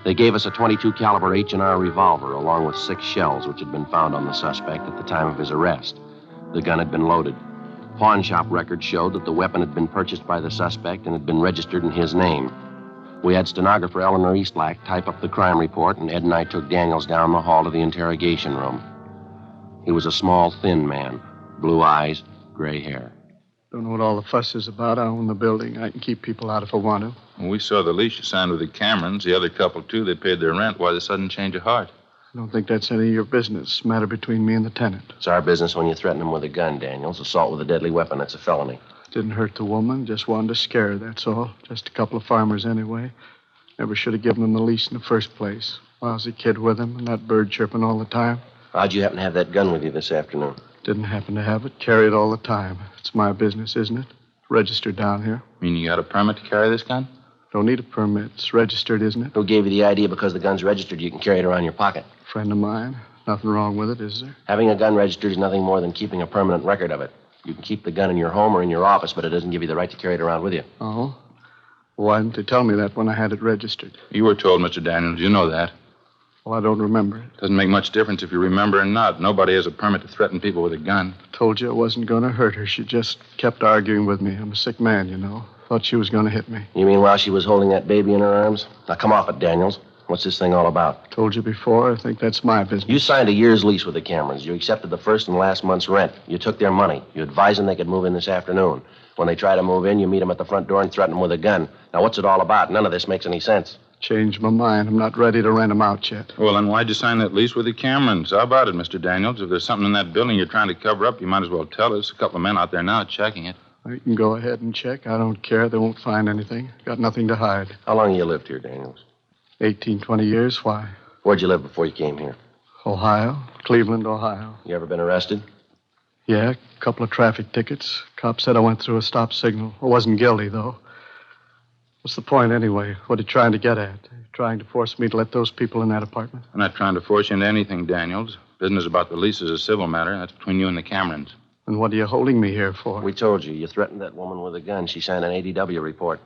[SPEAKER 4] They gave us a .22 caliber H&R revolver along with 6 shells which had been found on the suspect at the time of his arrest. The gun had been loaded. Pawn shop records showed that the weapon had been purchased by the suspect and had been registered in his name. We had stenographer Eleanor Eastlack type up the crime report, and Ed and I took Daniels down the hall to the interrogation room. He was a small, thin man, blue eyes, gray hair.
[SPEAKER 11] Don't know what all the fuss is about. I own the building. I can keep people out if I want to.
[SPEAKER 5] Well, we saw the lease you signed with the Camerons. The other couple, too, they paid their rent. Why the sudden change of heart?
[SPEAKER 11] I don't think that's any of your business. Matter between me and the tenant.
[SPEAKER 4] It's our business when you threaten him with a gun, Daniels. Assault with a deadly weapon, that's a felony.
[SPEAKER 11] Didn't hurt the woman. Just wanted to scare her, that's all. Just a couple of farmers anyway. Never should have given him the lease in the first place. Lousy kid with him and that bird chirping all the time.
[SPEAKER 4] How'd you happen to have that gun with you this afternoon?
[SPEAKER 11] Didn't happen to have it. Carry it all the time. It's my business, isn't it? Registered down here.
[SPEAKER 5] Mean you got a permit to carry this gun?
[SPEAKER 11] Don't need a permit. It's registered, isn't it?
[SPEAKER 4] Who gave you the idea because the gun's registered you can carry it around your pocket?
[SPEAKER 11] Friend of mine. Nothing wrong with it, is there?
[SPEAKER 4] Having a gun registered is nothing more than keeping a permanent record of it. You can keep the gun in your home or in your office, but it doesn't give you the right to carry it around with you.
[SPEAKER 11] Oh? Why didn't they tell me that when I had it registered?
[SPEAKER 5] You were told, Mr. Daniels. You know that.
[SPEAKER 11] Well, I don't remember it.
[SPEAKER 5] Doesn't make much difference if you remember or not. Nobody has a permit to threaten people with a gun.
[SPEAKER 11] Told you I wasn't going to hurt her. She just kept arguing with me. I'm a sick man, you know. Thought she was going to hit me.
[SPEAKER 4] You mean while she was holding that baby in her arms? Now, come off it, Daniels. What's this thing all about?
[SPEAKER 11] Told you before. I think that's my business.
[SPEAKER 4] You signed a year's lease with the Camerons. You accepted the first and last month's rent. You took their money. You advised them they could move in this afternoon. When they try to move in, you meet them at the front door and threaten them with a gun. Now, what's it all about? None of this makes any sense.
[SPEAKER 11] Changed my mind. I'm not ready to rent them out yet.
[SPEAKER 5] Well, then why'd you sign that lease with the Camerons? How about it, Mr. Daniels? If there's something in that building you're trying to cover up, you might as well tell us. A couple of men out there now checking it.
[SPEAKER 11] You can go ahead and check. I don't care. They won't find anything. Got nothing to hide.
[SPEAKER 4] How long you lived here, Daniels?
[SPEAKER 11] 18, 20 years. Why?
[SPEAKER 4] Where'd you live before you came here?
[SPEAKER 11] Ohio. Cleveland, Ohio.
[SPEAKER 4] You ever been arrested?
[SPEAKER 11] Yeah, a couple of traffic tickets. Cop said I went through a stop signal. I wasn't guilty, though. What's the point, anyway? What are you trying to get at? Trying to force me to let those people in that apartment?
[SPEAKER 5] I'm not trying to force you into anything, Daniels. Business about the lease is a civil matter. That's between you and the Camerons.
[SPEAKER 11] And what are you holding me here for?
[SPEAKER 4] We told you. You threatened that woman with a gun. She signed an ADW report.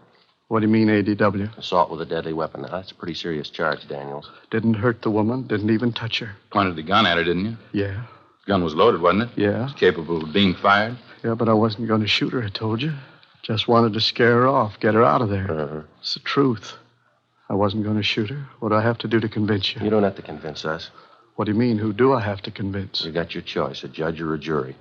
[SPEAKER 11] What do you mean, ADW?
[SPEAKER 4] Assault with a deadly weapon. Now, that's a pretty serious charge, Daniels.
[SPEAKER 11] Didn't hurt the woman. Didn't even touch her.
[SPEAKER 5] Pointed the gun at her, didn't you?
[SPEAKER 11] Yeah.
[SPEAKER 5] The gun was loaded, wasn't it?
[SPEAKER 11] Yeah.
[SPEAKER 5] It's capable of being fired.
[SPEAKER 11] Yeah, but I wasn't going to shoot her, I told you. Just wanted to scare her off, get her out of there.
[SPEAKER 4] Uh-huh.
[SPEAKER 11] It's the truth. I wasn't going to shoot her. What do I have to do to convince you?
[SPEAKER 4] You don't have to convince us.
[SPEAKER 11] What do you mean? Who do I have to convince?
[SPEAKER 4] You got your choice, a judge or a jury.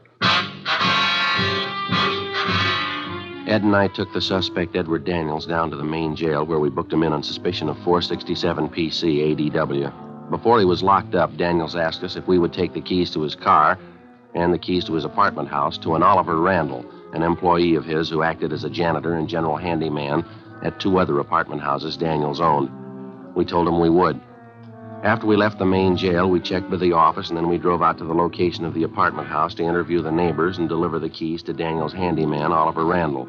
[SPEAKER 4] Ed and I took the suspect, Edward Daniels, down to the main jail where we booked him in on suspicion of 467 PC ADW. Before he was locked up, Daniels asked us if we would take the keys to his car and the keys to his apartment house to an Oliver Randall, an employee of his who acted as a janitor and general handyman at 2 other apartment houses Daniels owned. We told him we would. After we left the main jail, we checked with the office, and then we drove out to the location of the apartment house to interview the neighbors and deliver the keys to Daniels' handyman, Oliver Randall.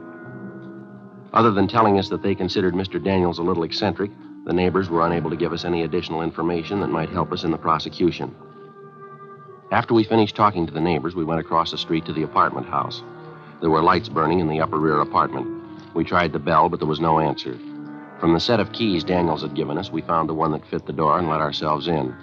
[SPEAKER 4] Other than telling us that they considered Mr. Daniels a little eccentric, the neighbors were unable to give us any additional information that might help us in the prosecution. After we finished talking to the neighbors, we went across the street to the apartment house. There were lights burning in the upper rear apartment. We tried the bell, but there was no answer. From the set of keys Daniels had given us, we found the one that fit the door and let ourselves in.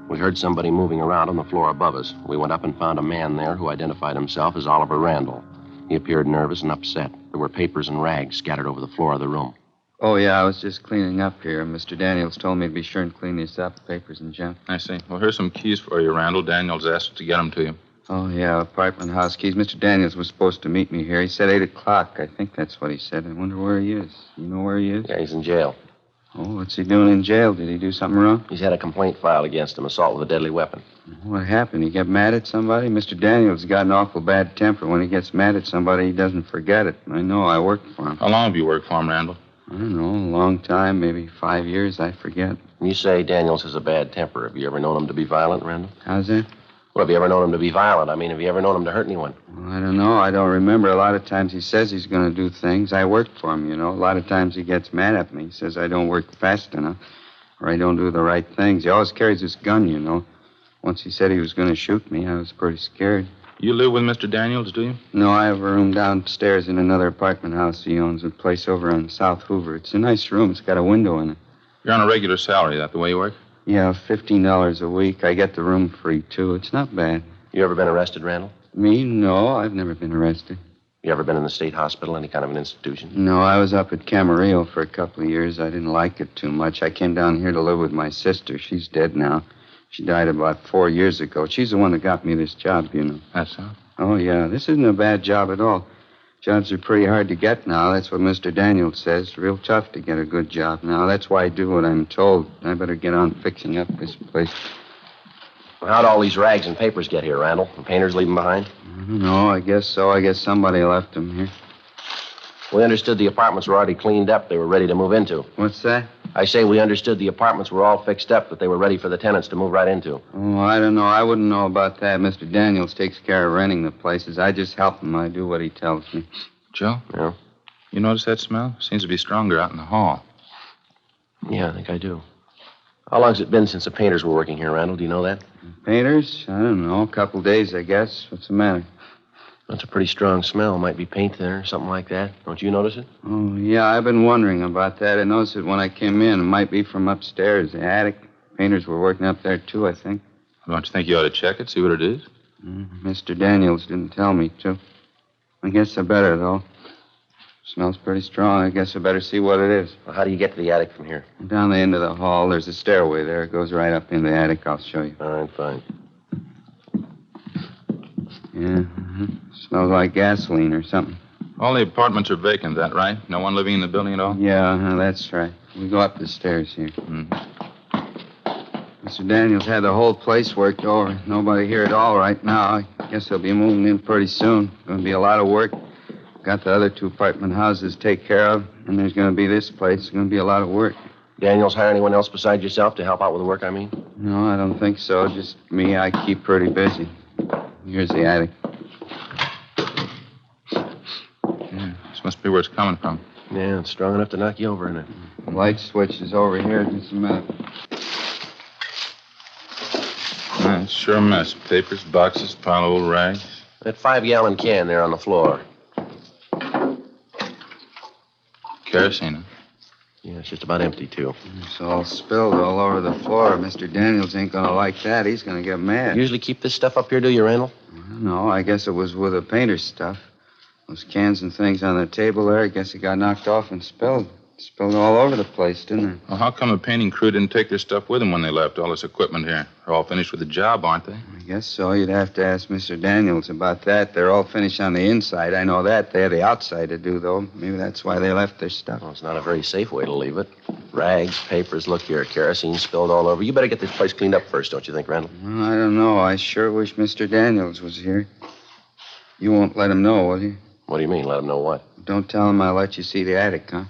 [SPEAKER 4] We heard somebody moving around on the floor above us. We went up and found a man there who identified himself as Oliver Randall. He appeared nervous and upset. There were papers and rags scattered over the floor of the room.
[SPEAKER 10] Oh, yeah, I was just cleaning up here. Mr. Daniels told me to be sure and clean this up, papers and junk.
[SPEAKER 5] I see. Well, here's some keys for you, Randall. Daniels asked us to get them to you.
[SPEAKER 10] Oh, yeah, apartment house keys. Mr. Daniels was supposed to meet me here. He said 8 o'clock. I think that's what he said. I wonder where he is. You know where he is?
[SPEAKER 4] Yeah, he's in jail.
[SPEAKER 10] Oh, what's he doing in jail? Did he do something wrong?
[SPEAKER 4] He's had a complaint filed against him, assault with a deadly weapon.
[SPEAKER 10] What happened? He got mad at somebody? Mr. Daniels got an awful bad temper. When he gets mad at somebody, he doesn't forget it. I know. I worked for him.
[SPEAKER 5] How long have you worked for him, Randall?
[SPEAKER 10] I don't know. A long time. Maybe 5 years. I forget.
[SPEAKER 4] You say Daniels has a bad temper. Have you ever known him to be violent, Randall?
[SPEAKER 10] How's that?
[SPEAKER 4] Well, have you ever known him to be violent? I mean, have you ever known him to hurt anyone?
[SPEAKER 10] Well, I don't know. I don't remember. A lot of times he says he's going to do things. I work for him, you know. A lot of times he gets mad at me. He says I don't work fast enough or I don't do the right things. He always carries his gun, you know. Once he said he was going to shoot me, I was pretty scared.
[SPEAKER 5] You live with Mr. Daniels, do you?
[SPEAKER 10] No, I have a room downstairs in another apartment house he owns, a place over on South Hoover. It's a nice room. It's got a window in it.
[SPEAKER 5] You're on a regular salary. Is that the way you work?
[SPEAKER 10] Yeah, $15 a week. I get the room free, too. It's not bad.
[SPEAKER 4] You ever been arrested, Randall?
[SPEAKER 10] Me? No, I've never been arrested.
[SPEAKER 4] You ever been in the state hospital, any kind of an institution?
[SPEAKER 10] No, I was up at Camarillo for a couple of years. I didn't like it too much. I came down here to live with my sister. She's dead now. She died about 4 years ago. She's the one that got me this job, you know.
[SPEAKER 5] That's so?
[SPEAKER 10] Oh, yeah. This isn't a bad job at all. Jobs are pretty hard to get now. That's what Mr. Daniels says. Real tough to get a good job now. That's why I do what I'm told. I better get on fixing up this place.
[SPEAKER 4] Well, how'd all these rags and papers get here, Randall? The painters leave them behind?
[SPEAKER 10] I don't know. I guess so. I guess somebody left them here.
[SPEAKER 4] We understood the apartments were already cleaned up. They were ready to move into.
[SPEAKER 10] What's that?
[SPEAKER 4] I say we understood the apartments were all fixed up, that they were ready for the tenants to move right into.
[SPEAKER 10] Oh, I don't know. I wouldn't know about that. Mr. Daniels takes care of renting the places. I just help him. I do what he tells me.
[SPEAKER 5] Joe?
[SPEAKER 4] Yeah?
[SPEAKER 5] You notice that smell? Seems to be stronger out in the hall.
[SPEAKER 4] Yeah, I think I do. How long's it been since the painters were working here, Randall? Do you know that?
[SPEAKER 10] Painters? I don't know. A couple days, I guess. What's the matter?
[SPEAKER 4] That's a pretty strong smell. Might be paint thinner or something like that. Don't you notice it?
[SPEAKER 10] Oh, yeah, I've been wondering about that. I noticed it when I came in. It might be from upstairs, the attic. Painters were working up there, too, I think.
[SPEAKER 5] Don't you think you ought to check it, see what it is?
[SPEAKER 10] Mr. Daniels didn't tell me to. I guess I better, though. Smells pretty strong. I guess I better see what it is.
[SPEAKER 4] Well, how do you get to the attic from here?
[SPEAKER 10] Down the end of the hall, there's a stairway there. It goes right up in the attic. I'll show you.
[SPEAKER 4] All right, fine.
[SPEAKER 10] Yeah, smells like gasoline or something.
[SPEAKER 5] All the apartments are vacant, is that right? No one living in the building at all?
[SPEAKER 10] Yeah, that's right. We go up the stairs here. Mr. Daniels had the whole place worked over. Nobody here at all right now. I guess they'll be moving in pretty soon. Going to be a lot of work. Got the other 2 apartment houses to take care of, and there's going to be this place. It's going to be a lot of work.
[SPEAKER 4] Daniels hire anyone else besides yourself to help out with the work, I mean?
[SPEAKER 10] No, I don't think so. Just me. I keep pretty busy. Here's the attic.
[SPEAKER 5] Yeah, this must be where it's coming from.
[SPEAKER 4] Yeah, it's strong enough to knock you over in it.
[SPEAKER 10] The light switch is over here. Just a minute.
[SPEAKER 5] Yeah, it's sure a mess. Papers, boxes, pile of old rags.
[SPEAKER 4] That 5-gallon can there on the floor.
[SPEAKER 5] Kerosene, huh?
[SPEAKER 4] Yeah, it's just about empty, too.
[SPEAKER 10] It's all spilled all over the floor. Mr. Daniels ain't going to like that. He's going to get mad.
[SPEAKER 4] You usually keep this stuff up here, do you, Randall?
[SPEAKER 10] No, I guess it was with the painter's stuff. Those cans and things on the table there, I guess it got knocked off and spilled. Spilled all over the place, didn't it?
[SPEAKER 5] Well, how come the painting crew didn't take their stuff with them when they left? All this equipment here. They're all finished with the job, aren't they?
[SPEAKER 10] I guess so. You'd have to ask Mr. Daniels about that. They're all finished on the inside. I know that. They have the outside to do, though. Maybe that's why they left their stuff.
[SPEAKER 4] Well, it's not a very safe way to leave it. Rags, papers, look here, kerosene spilled all over. You better get this place cleaned up first, don't you think, Randall?
[SPEAKER 10] Well, I don't know. I sure wish Mr. Daniels was here. You won't let him know, will you?
[SPEAKER 4] What do you mean, let him know what?
[SPEAKER 10] Don't tell him I'll let you see the attic, huh?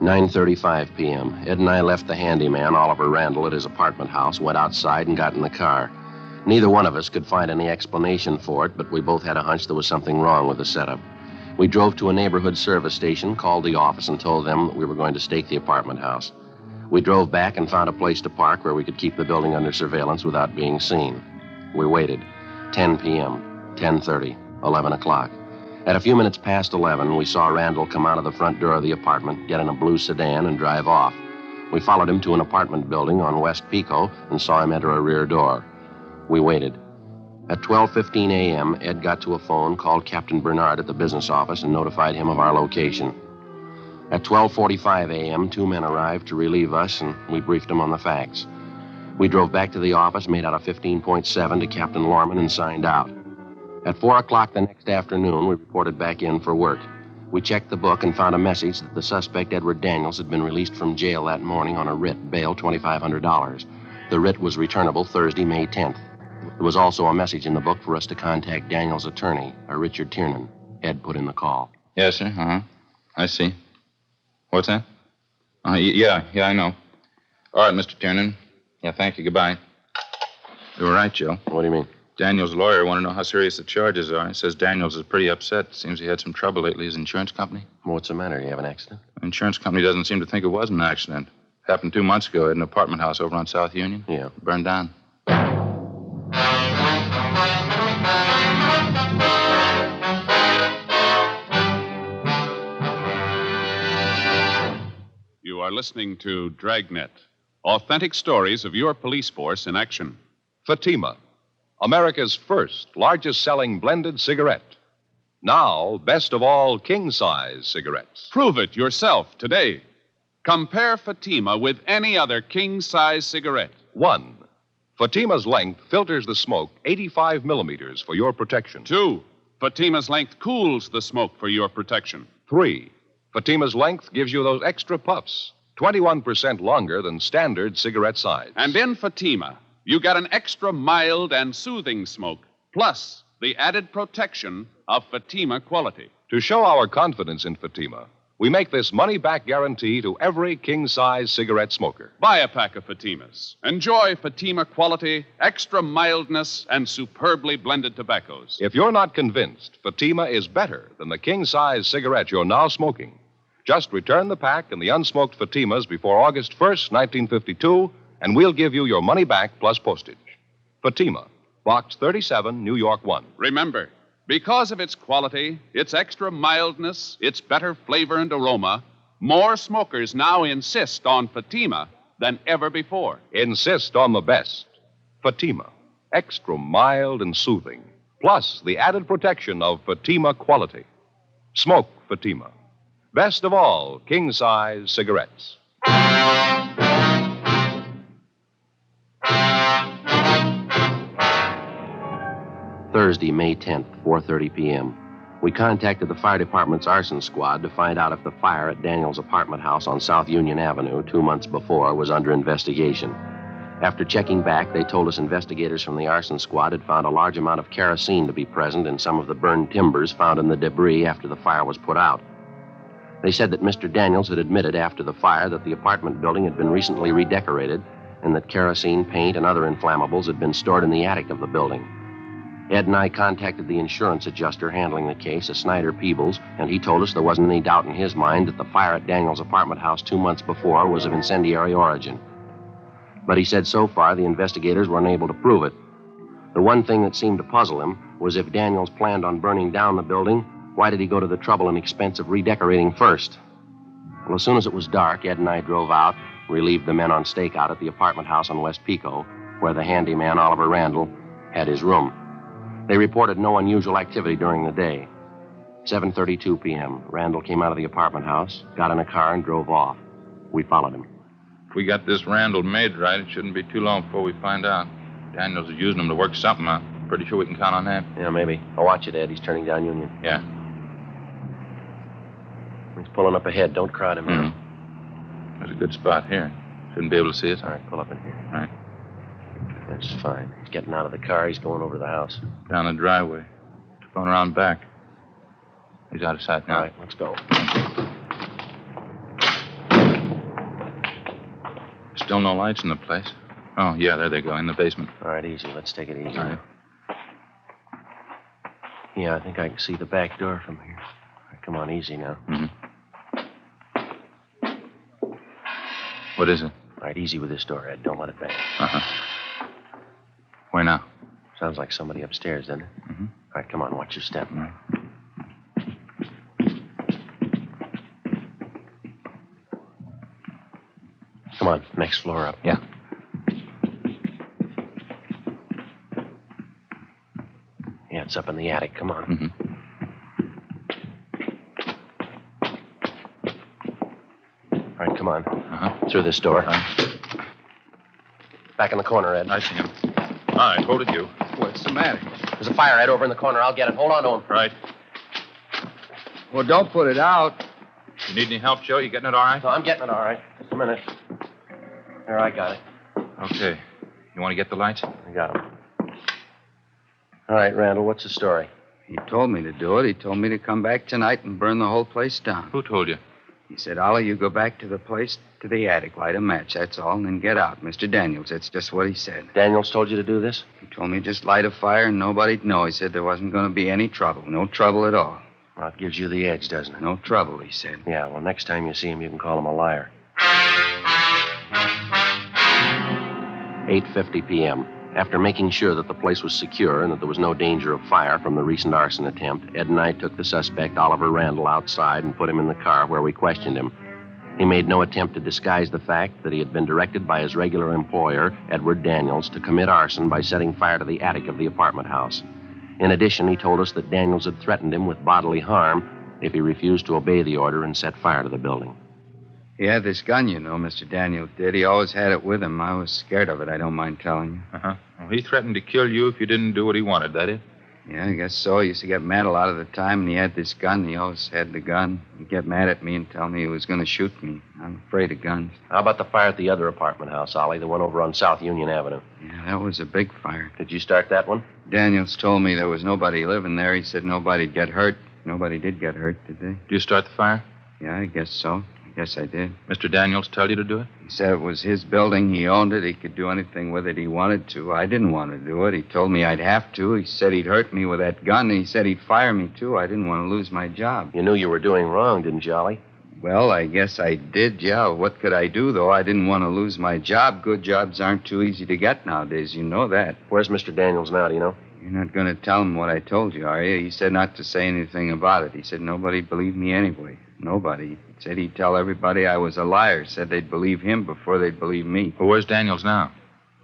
[SPEAKER 4] 9:35 p.m. Ed and I left the handyman, Oliver Randall, at his apartment house, went outside and got in the car. Neither one of us could find any explanation for it, but we both had a hunch there was something wrong with the setup. We drove to a neighborhood service station, called the office, and told them that we were going to stake the apartment house. We drove back and found a place to park where we could keep the building under surveillance without being seen. We waited. 10 p.m., 10:30, 11 o'clock. At a few minutes past 11, we saw Randall come out of the front door of the apartment, get in a blue sedan, and drive off. We followed him to an apartment building on West Pico and saw him enter a rear door. We waited. At 12:15 a.m., Ed got to a phone, called Captain Bernard at the business office, and notified him of our location. At 12:45 a.m., 2 men arrived to relieve us, and we briefed them on the facts. We drove back to the office, made out a 15.7 to Captain Lorman, and signed out. At 4 o'clock the next afternoon, we reported back in for work. We checked the book and found a message that the suspect, Edward Daniels, had been released from jail that morning on a writ, bail $2,500. The writ was returnable Thursday, May 10th. There was also a message in the book for us to contact Daniels' attorney, Richard Tiernan. Ed put in the call.
[SPEAKER 5] Yes, sir. Uh-huh. I see. What's that? Yeah, I know. All right, Mr. Tiernan. Yeah, thank you. Goodbye. You were right, Joe.
[SPEAKER 4] What do you mean?
[SPEAKER 5] Daniels' lawyer wanted to know how serious the charges are. He says Daniels is pretty upset. Seems he had some trouble lately. His insurance company.
[SPEAKER 4] What's the matter? You have an accident?
[SPEAKER 5] The insurance company doesn't seem to think it was an accident. Happened 2 months ago at an apartment house over on South Union.
[SPEAKER 4] Yeah.
[SPEAKER 5] Burned down.
[SPEAKER 2] You are listening to Dragnet, authentic stories of your police force in action.
[SPEAKER 1] Fatima, America's first largest-selling blended cigarette. Now, best of all, king-size cigarettes.
[SPEAKER 2] Prove it yourself today. Compare Fatima with any other king-size cigarette.
[SPEAKER 1] 1. Fatima's length filters the smoke 85 millimeters for your protection.
[SPEAKER 2] 2. Fatima's length cools the smoke for your protection.
[SPEAKER 1] 3. Fatima's length gives you those extra puffs, 21% longer than standard cigarette size.
[SPEAKER 2] And in Fatima, you get an extra mild and soothing smoke, plus the added protection of Fatima quality.
[SPEAKER 1] To show our confidence in Fatima, we make this money-back guarantee to every king-size cigarette smoker.
[SPEAKER 2] Buy a pack of Fatimas. Enjoy Fatima quality, extra mildness, and superbly blended tobaccos.
[SPEAKER 1] If you're not convinced Fatima is better than the king-size cigarette you're now smoking, just return the pack and the unsmoked Fatimas before August 1st, 1952, and we'll give you your money back plus postage. Fatima, Box 37, New York 1.
[SPEAKER 2] Remember, because of its quality, its extra mildness, its better flavor and aroma, more smokers now insist on Fatima than ever before.
[SPEAKER 1] Insist on the best. Fatima, extra mild and soothing, plus the added protection of Fatima quality. Smoke Fatima. Best of all, king-size cigarettes.
[SPEAKER 4] Thursday, May 10th, 4:30 p.m. We contacted the fire department's arson squad to find out if the fire at Daniels' apartment house on South Union Avenue 2 months before was under investigation. After checking back, they told us investigators from the arson squad had found a large amount of kerosene to be present in some of the burned timbers found in the debris after the fire was put out. They said that Mr. Daniels had admitted after the fire that the apartment building had been recently redecorated and that kerosene, paint, and other inflammables had been stored in the attic of the building. Ed and I contacted the insurance adjuster handling the case, a Snyder Peebles, and he told us there wasn't any doubt in his mind that the fire at Daniels' apartment house 2 months before was of incendiary origin. But he said so far the investigators were unable to prove it. The one thing that seemed to puzzle him was if Daniels planned on burning down the building, why did he go to the trouble and expense of redecorating first? Well, as soon as it was dark, Ed and I drove out, relieved the men on stakeout at the apartment house on West Pico, where the handyman, Oliver Randall, had his room. They reported no unusual activity during the day. 7:32 p.m., Randall came out of the apartment house, got in a car, and drove off. We followed him.
[SPEAKER 5] If we got this Randall made right, it shouldn't be too long before we find out. Daniels is using them to work something out. Pretty sure we can count on that.
[SPEAKER 4] Yeah, maybe. I'll watch it, Ed. He's turning down Union.
[SPEAKER 5] Yeah.
[SPEAKER 4] He's pulling up ahead. Don't crowd him now.
[SPEAKER 5] There's a good spot here. Shouldn't be able to see us.
[SPEAKER 4] All right, pull up in here.
[SPEAKER 5] All right.
[SPEAKER 4] That's fine. He's getting out of the car. He's going over to the house.
[SPEAKER 5] Down the driveway. Going around back. He's out of sight now.
[SPEAKER 4] All right, let's go.
[SPEAKER 5] Still no lights in the place. Oh, yeah, there they go, in the basement.
[SPEAKER 4] All right, easy. Let's take it easy.
[SPEAKER 5] All right.
[SPEAKER 4] Yeah, I think I can see the back door from here. All right, come on, easy now.
[SPEAKER 5] What is it?
[SPEAKER 4] All right, easy with this door, Ed. Don't let it bang.
[SPEAKER 5] Uh-huh. Where now?
[SPEAKER 4] Sounds like somebody upstairs, doesn't it? All right, come on, watch your step. Come on, next floor up.
[SPEAKER 5] Yeah.
[SPEAKER 4] Yeah, it's up in the attic. Come on. All right, come on. Through this door. Back in the corner, Ed.
[SPEAKER 5] I see him. All right, hold it, you.
[SPEAKER 6] What's the matter?
[SPEAKER 4] There's a fire, Ed, over in the corner. I'll get it. Hold on to him.
[SPEAKER 5] Right.
[SPEAKER 6] Well, don't put it out.
[SPEAKER 5] You need any help, Joe? You getting it all right?
[SPEAKER 4] No, I'm getting it all right. Just a minute. There, I got it.
[SPEAKER 5] Okay. You want to get the lights?
[SPEAKER 4] I got them. All right, Randall, what's the story?
[SPEAKER 10] He told me to do it. He told me to come back tonight and burn the whole place down.
[SPEAKER 5] Who told you?
[SPEAKER 10] He said, Ollie, you go back to the place, to the attic, light a match, that's all, and then get out. Mr. Daniels, that's just what he said.
[SPEAKER 4] Daniels told you to do this?
[SPEAKER 10] He told me just light a fire and nobody'd know. He said there wasn't going to be any trouble. No trouble at all.
[SPEAKER 4] Well, it gives you the edge, doesn't it?
[SPEAKER 10] No trouble, he said.
[SPEAKER 4] Yeah, well, next time you see him, you can call him a liar. 8:50 p.m. After making sure that the place was secure and that there was no danger of fire from the recent arson attempt, Ed and I took the suspect, Oliver Randall, outside and put him in the car where we questioned him. He made no attempt to disguise the fact that he had been directed by his regular employer, Edward Daniels, to commit arson by setting fire to the attic of the apartment house. In addition, he told us that Daniels had threatened him with bodily harm if he refused to obey the order and set fire to the building.
[SPEAKER 10] He had this gun, you know, Mr. Daniels did. He always had it with him. I was scared of it, I don't mind telling you.
[SPEAKER 5] Well, he threatened to kill you if you didn't do what he wanted, that it?
[SPEAKER 10] Yeah, I guess so. He used to get mad a lot of the time, and he had this gun. He always had the gun. He'd get mad at me and tell me he was going to shoot me. I'm afraid of guns.
[SPEAKER 4] How about the fire at the other apartment house, Ollie, the one over on South Union Avenue?
[SPEAKER 10] Yeah, that was a big fire.
[SPEAKER 4] Did you start that one?
[SPEAKER 10] Daniels told me there was nobody living there. He said nobody'd get hurt. Nobody did get hurt, did they?
[SPEAKER 5] Did you start the fire?
[SPEAKER 10] Yeah, I guess so. I guess I did.
[SPEAKER 5] Mr. Daniels tell you to do it?
[SPEAKER 10] He said it was his building. He owned it. He could do anything with it he wanted to. I didn't want to do it. He told me I'd have to. He said he'd hurt me with that gun. And he said he'd fire me, too. I didn't want to lose my job.
[SPEAKER 4] You knew you were doing wrong, didn't you, Ollie?
[SPEAKER 10] Well, I guess I did, yeah. What could I do, though? I didn't want to lose my job. Good jobs aren't too easy to get nowadays. You know that.
[SPEAKER 4] Where's Mr. Daniels now, do you know?
[SPEAKER 10] You're not going to tell him what I told you, are you? He said not to say anything about it. He said nobody believed me anyway. Nobody. He said he'd tell everybody I was a liar. Said they'd believe him before they'd believe me.
[SPEAKER 5] Well, where's Daniels now?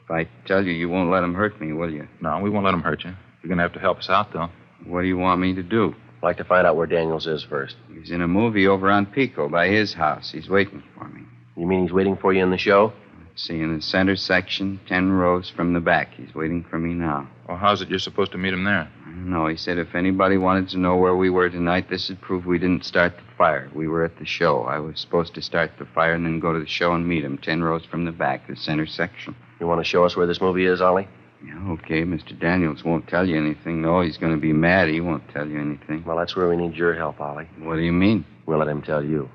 [SPEAKER 10] If I tell you, you won't let him hurt me, will you?
[SPEAKER 5] No, we won't let him hurt you. You're going to have to help us out, though.
[SPEAKER 10] What do you want me to do?
[SPEAKER 4] I'd like to find out where Daniels is first.
[SPEAKER 10] He's in a movie over on Pico by his house. He's waiting for me.
[SPEAKER 4] You mean he's waiting for you in the show?
[SPEAKER 10] See, in the center section, 10 rows from the back. He's waiting for me now.
[SPEAKER 5] Well, how's it you're supposed to meet him there?
[SPEAKER 10] I don't know. He said if anybody wanted to know where we were tonight, this would prove we didn't start the fire. We were at the show. I was supposed to start the fire and then go to the show and meet him, 10 rows from the back, the center section.
[SPEAKER 4] You want to show us where this movie is, Ollie?
[SPEAKER 10] Yeah, okay. Mr. Daniels won't tell you anything. No, he's going to be mad. He won't tell you anything.
[SPEAKER 4] Well, that's where we need your help, Ollie.
[SPEAKER 10] What do you mean?
[SPEAKER 4] We'll let him tell you.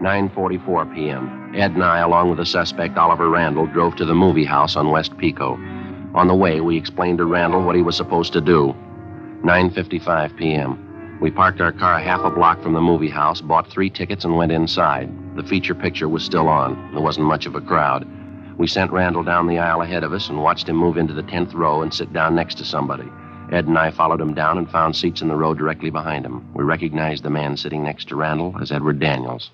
[SPEAKER 4] 9:44 p.m. Ed and I, along with the suspect, Oliver Randall, drove to the movie house on West Pico. On the way, we explained to Randall what he was supposed to do. 9:55 p.m. We parked our car half a block from the movie house, bought 3 tickets, and went inside. The feature picture was still on. There wasn't much of a crowd. We sent Randall down the aisle ahead of us and watched him move into the 10th row and sit down next to somebody. Ed and I followed him down and found seats in the row directly behind him. We recognized the man sitting next to Randall as Edward Daniels.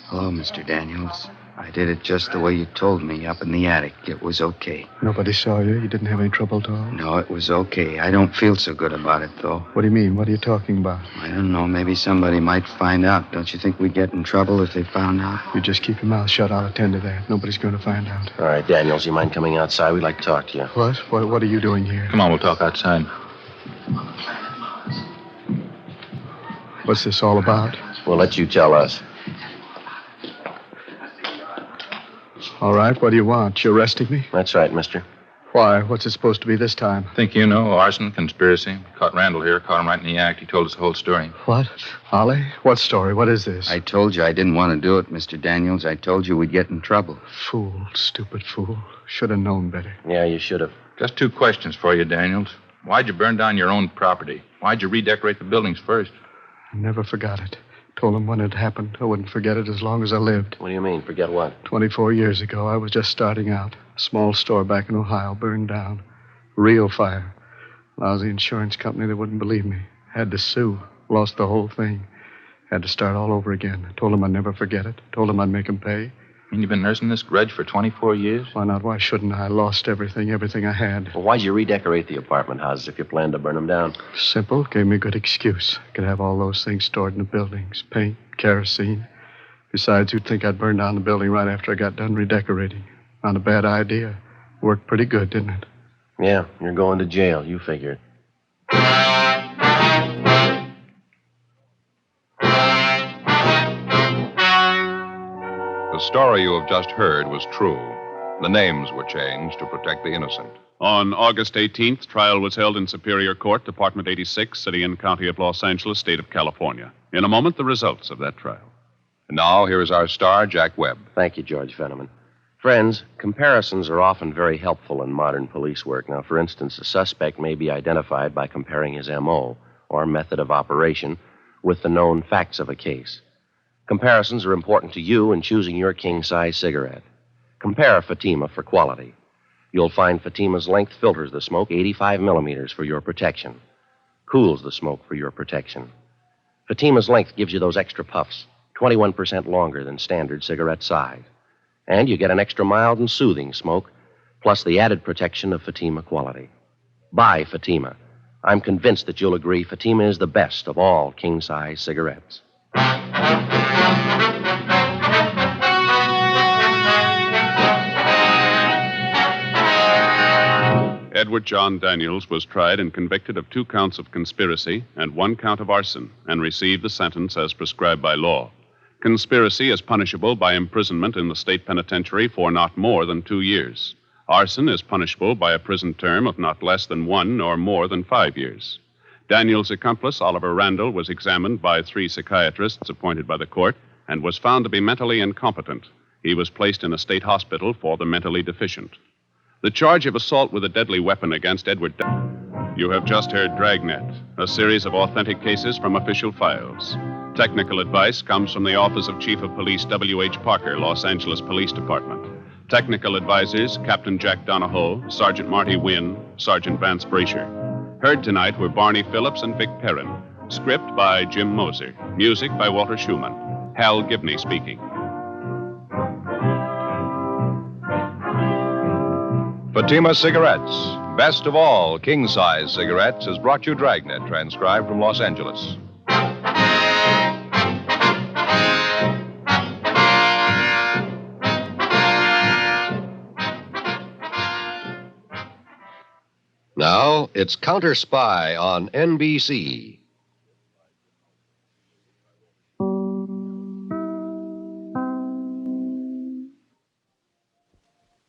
[SPEAKER 10] Hello, Mr. Daniels. I did it just the way you told me, up in the attic. It was okay.
[SPEAKER 11] Nobody saw you? You didn't have any trouble at all?
[SPEAKER 10] No, it was okay. I don't feel so good about it, though.
[SPEAKER 11] What do you mean? What are you talking about?
[SPEAKER 10] I don't know. Maybe somebody might find out. Don't you think we'd get in trouble if they found out?
[SPEAKER 11] You just keep your mouth shut. I'll attend to that. Nobody's going to find out.
[SPEAKER 4] All right, Daniels, you mind coming outside? We'd like to talk to you.
[SPEAKER 11] What? What are you doing here?
[SPEAKER 5] Come on, we'll talk outside.
[SPEAKER 11] What's this all about?
[SPEAKER 4] We'll let you tell us.
[SPEAKER 11] All right, what do you want? You arresting me?
[SPEAKER 4] That's right, mister.
[SPEAKER 11] Why? What's it supposed to be this time?
[SPEAKER 5] Think you know, arson, conspiracy. Caught Randall here, caught him right in the act. He told us the whole story.
[SPEAKER 11] What? Ollie? What story? What is this?
[SPEAKER 10] I told you I didn't want to do it, Mr. Daniels. I told you we'd get in trouble.
[SPEAKER 11] Fool, stupid fool. Should have known better.
[SPEAKER 4] Yeah, you should have.
[SPEAKER 5] Just 2 questions for you, Daniels. Why'd you burn down your own property? Why'd you redecorate the buildings first?
[SPEAKER 11] I never forgot it. Told him when it happened, I wouldn't forget it as long as I lived.
[SPEAKER 4] What do you mean? Forget what?
[SPEAKER 11] 24 years ago, I was just starting out. A small store back in Ohio burned down. Real fire. Lousy insurance company that wouldn't believe me. Had to sue. Lost the whole thing. Had to start all over again. I told him I'd never forget it. Told him I'd make him pay.
[SPEAKER 5] And you've been nursing this grudge for 24 years?
[SPEAKER 11] Why not? Why shouldn't I? Lost everything I had.
[SPEAKER 4] Well, why'd you redecorate the apartment houses if you planned to burn them down?
[SPEAKER 11] Simple. Gave me a good excuse. I could have all those things stored in the buildings. Paint, kerosene. Besides, you'd think I'd burn down the building right after I got done redecorating. Not a bad idea. Worked pretty good, didn't it?
[SPEAKER 4] Yeah, you're going to jail. You figured.
[SPEAKER 1] The story you have just heard was true. The names were changed to protect the innocent.
[SPEAKER 2] On August 18th, trial was held in Superior Court, Department 86, City and County of Los Angeles, State of California. In a moment, the results of that trial.
[SPEAKER 1] And now, here is our star, Jack Webb.
[SPEAKER 4] Thank you, George Fenneman. Friends, comparisons are often very helpful in modern police work. Now, for instance, a suspect may be identified by comparing his M.O., or method of operation, with the known facts of a case. Comparisons are important to you in choosing your king-size cigarette. Compare Fatima for quality. You'll find Fatima's length filters the smoke 85 millimeters for your protection. Cools the smoke for your protection. Fatima's length gives you those extra puffs, 21% longer than standard cigarette size. And you get an extra mild and soothing smoke, plus the added protection of Fatima quality. Buy Fatima. I'm convinced that you'll agree Fatima is the best of all king-size cigarettes.
[SPEAKER 2] Edward John Daniels was tried and convicted of 2 counts of conspiracy and 1 count of arson and received the sentence as prescribed by law. Conspiracy is punishable by imprisonment in the state penitentiary for not more than 2 years. Arson is punishable by a prison term of not less than 1 or more than 5 years. Daniel's accomplice, Oliver Randall, was examined by 3 psychiatrists appointed by the court and was found to be mentally incompetent. He was placed in a state hospital for the mentally deficient. The charge of assault with a deadly weapon against Edward You have just heard Dragnet, a series of authentic cases from official files. Technical advice comes from the Office of Chief of Police W.H. Parker, Los Angeles Police Department. Technical advisors, Captain Jack Donahoe, Sergeant Marty Wynn, Sergeant Vance Brasher. Heard tonight were Barney Phillips and Vic Perrin. Script by Jim Moser. Music by Walter Schumann. Hal Gibney speaking.
[SPEAKER 1] Fatima Cigarettes, best of all king-size cigarettes, has brought you Dragnet, transcribed from Los Angeles. Now, it's Counter Spy on NBC.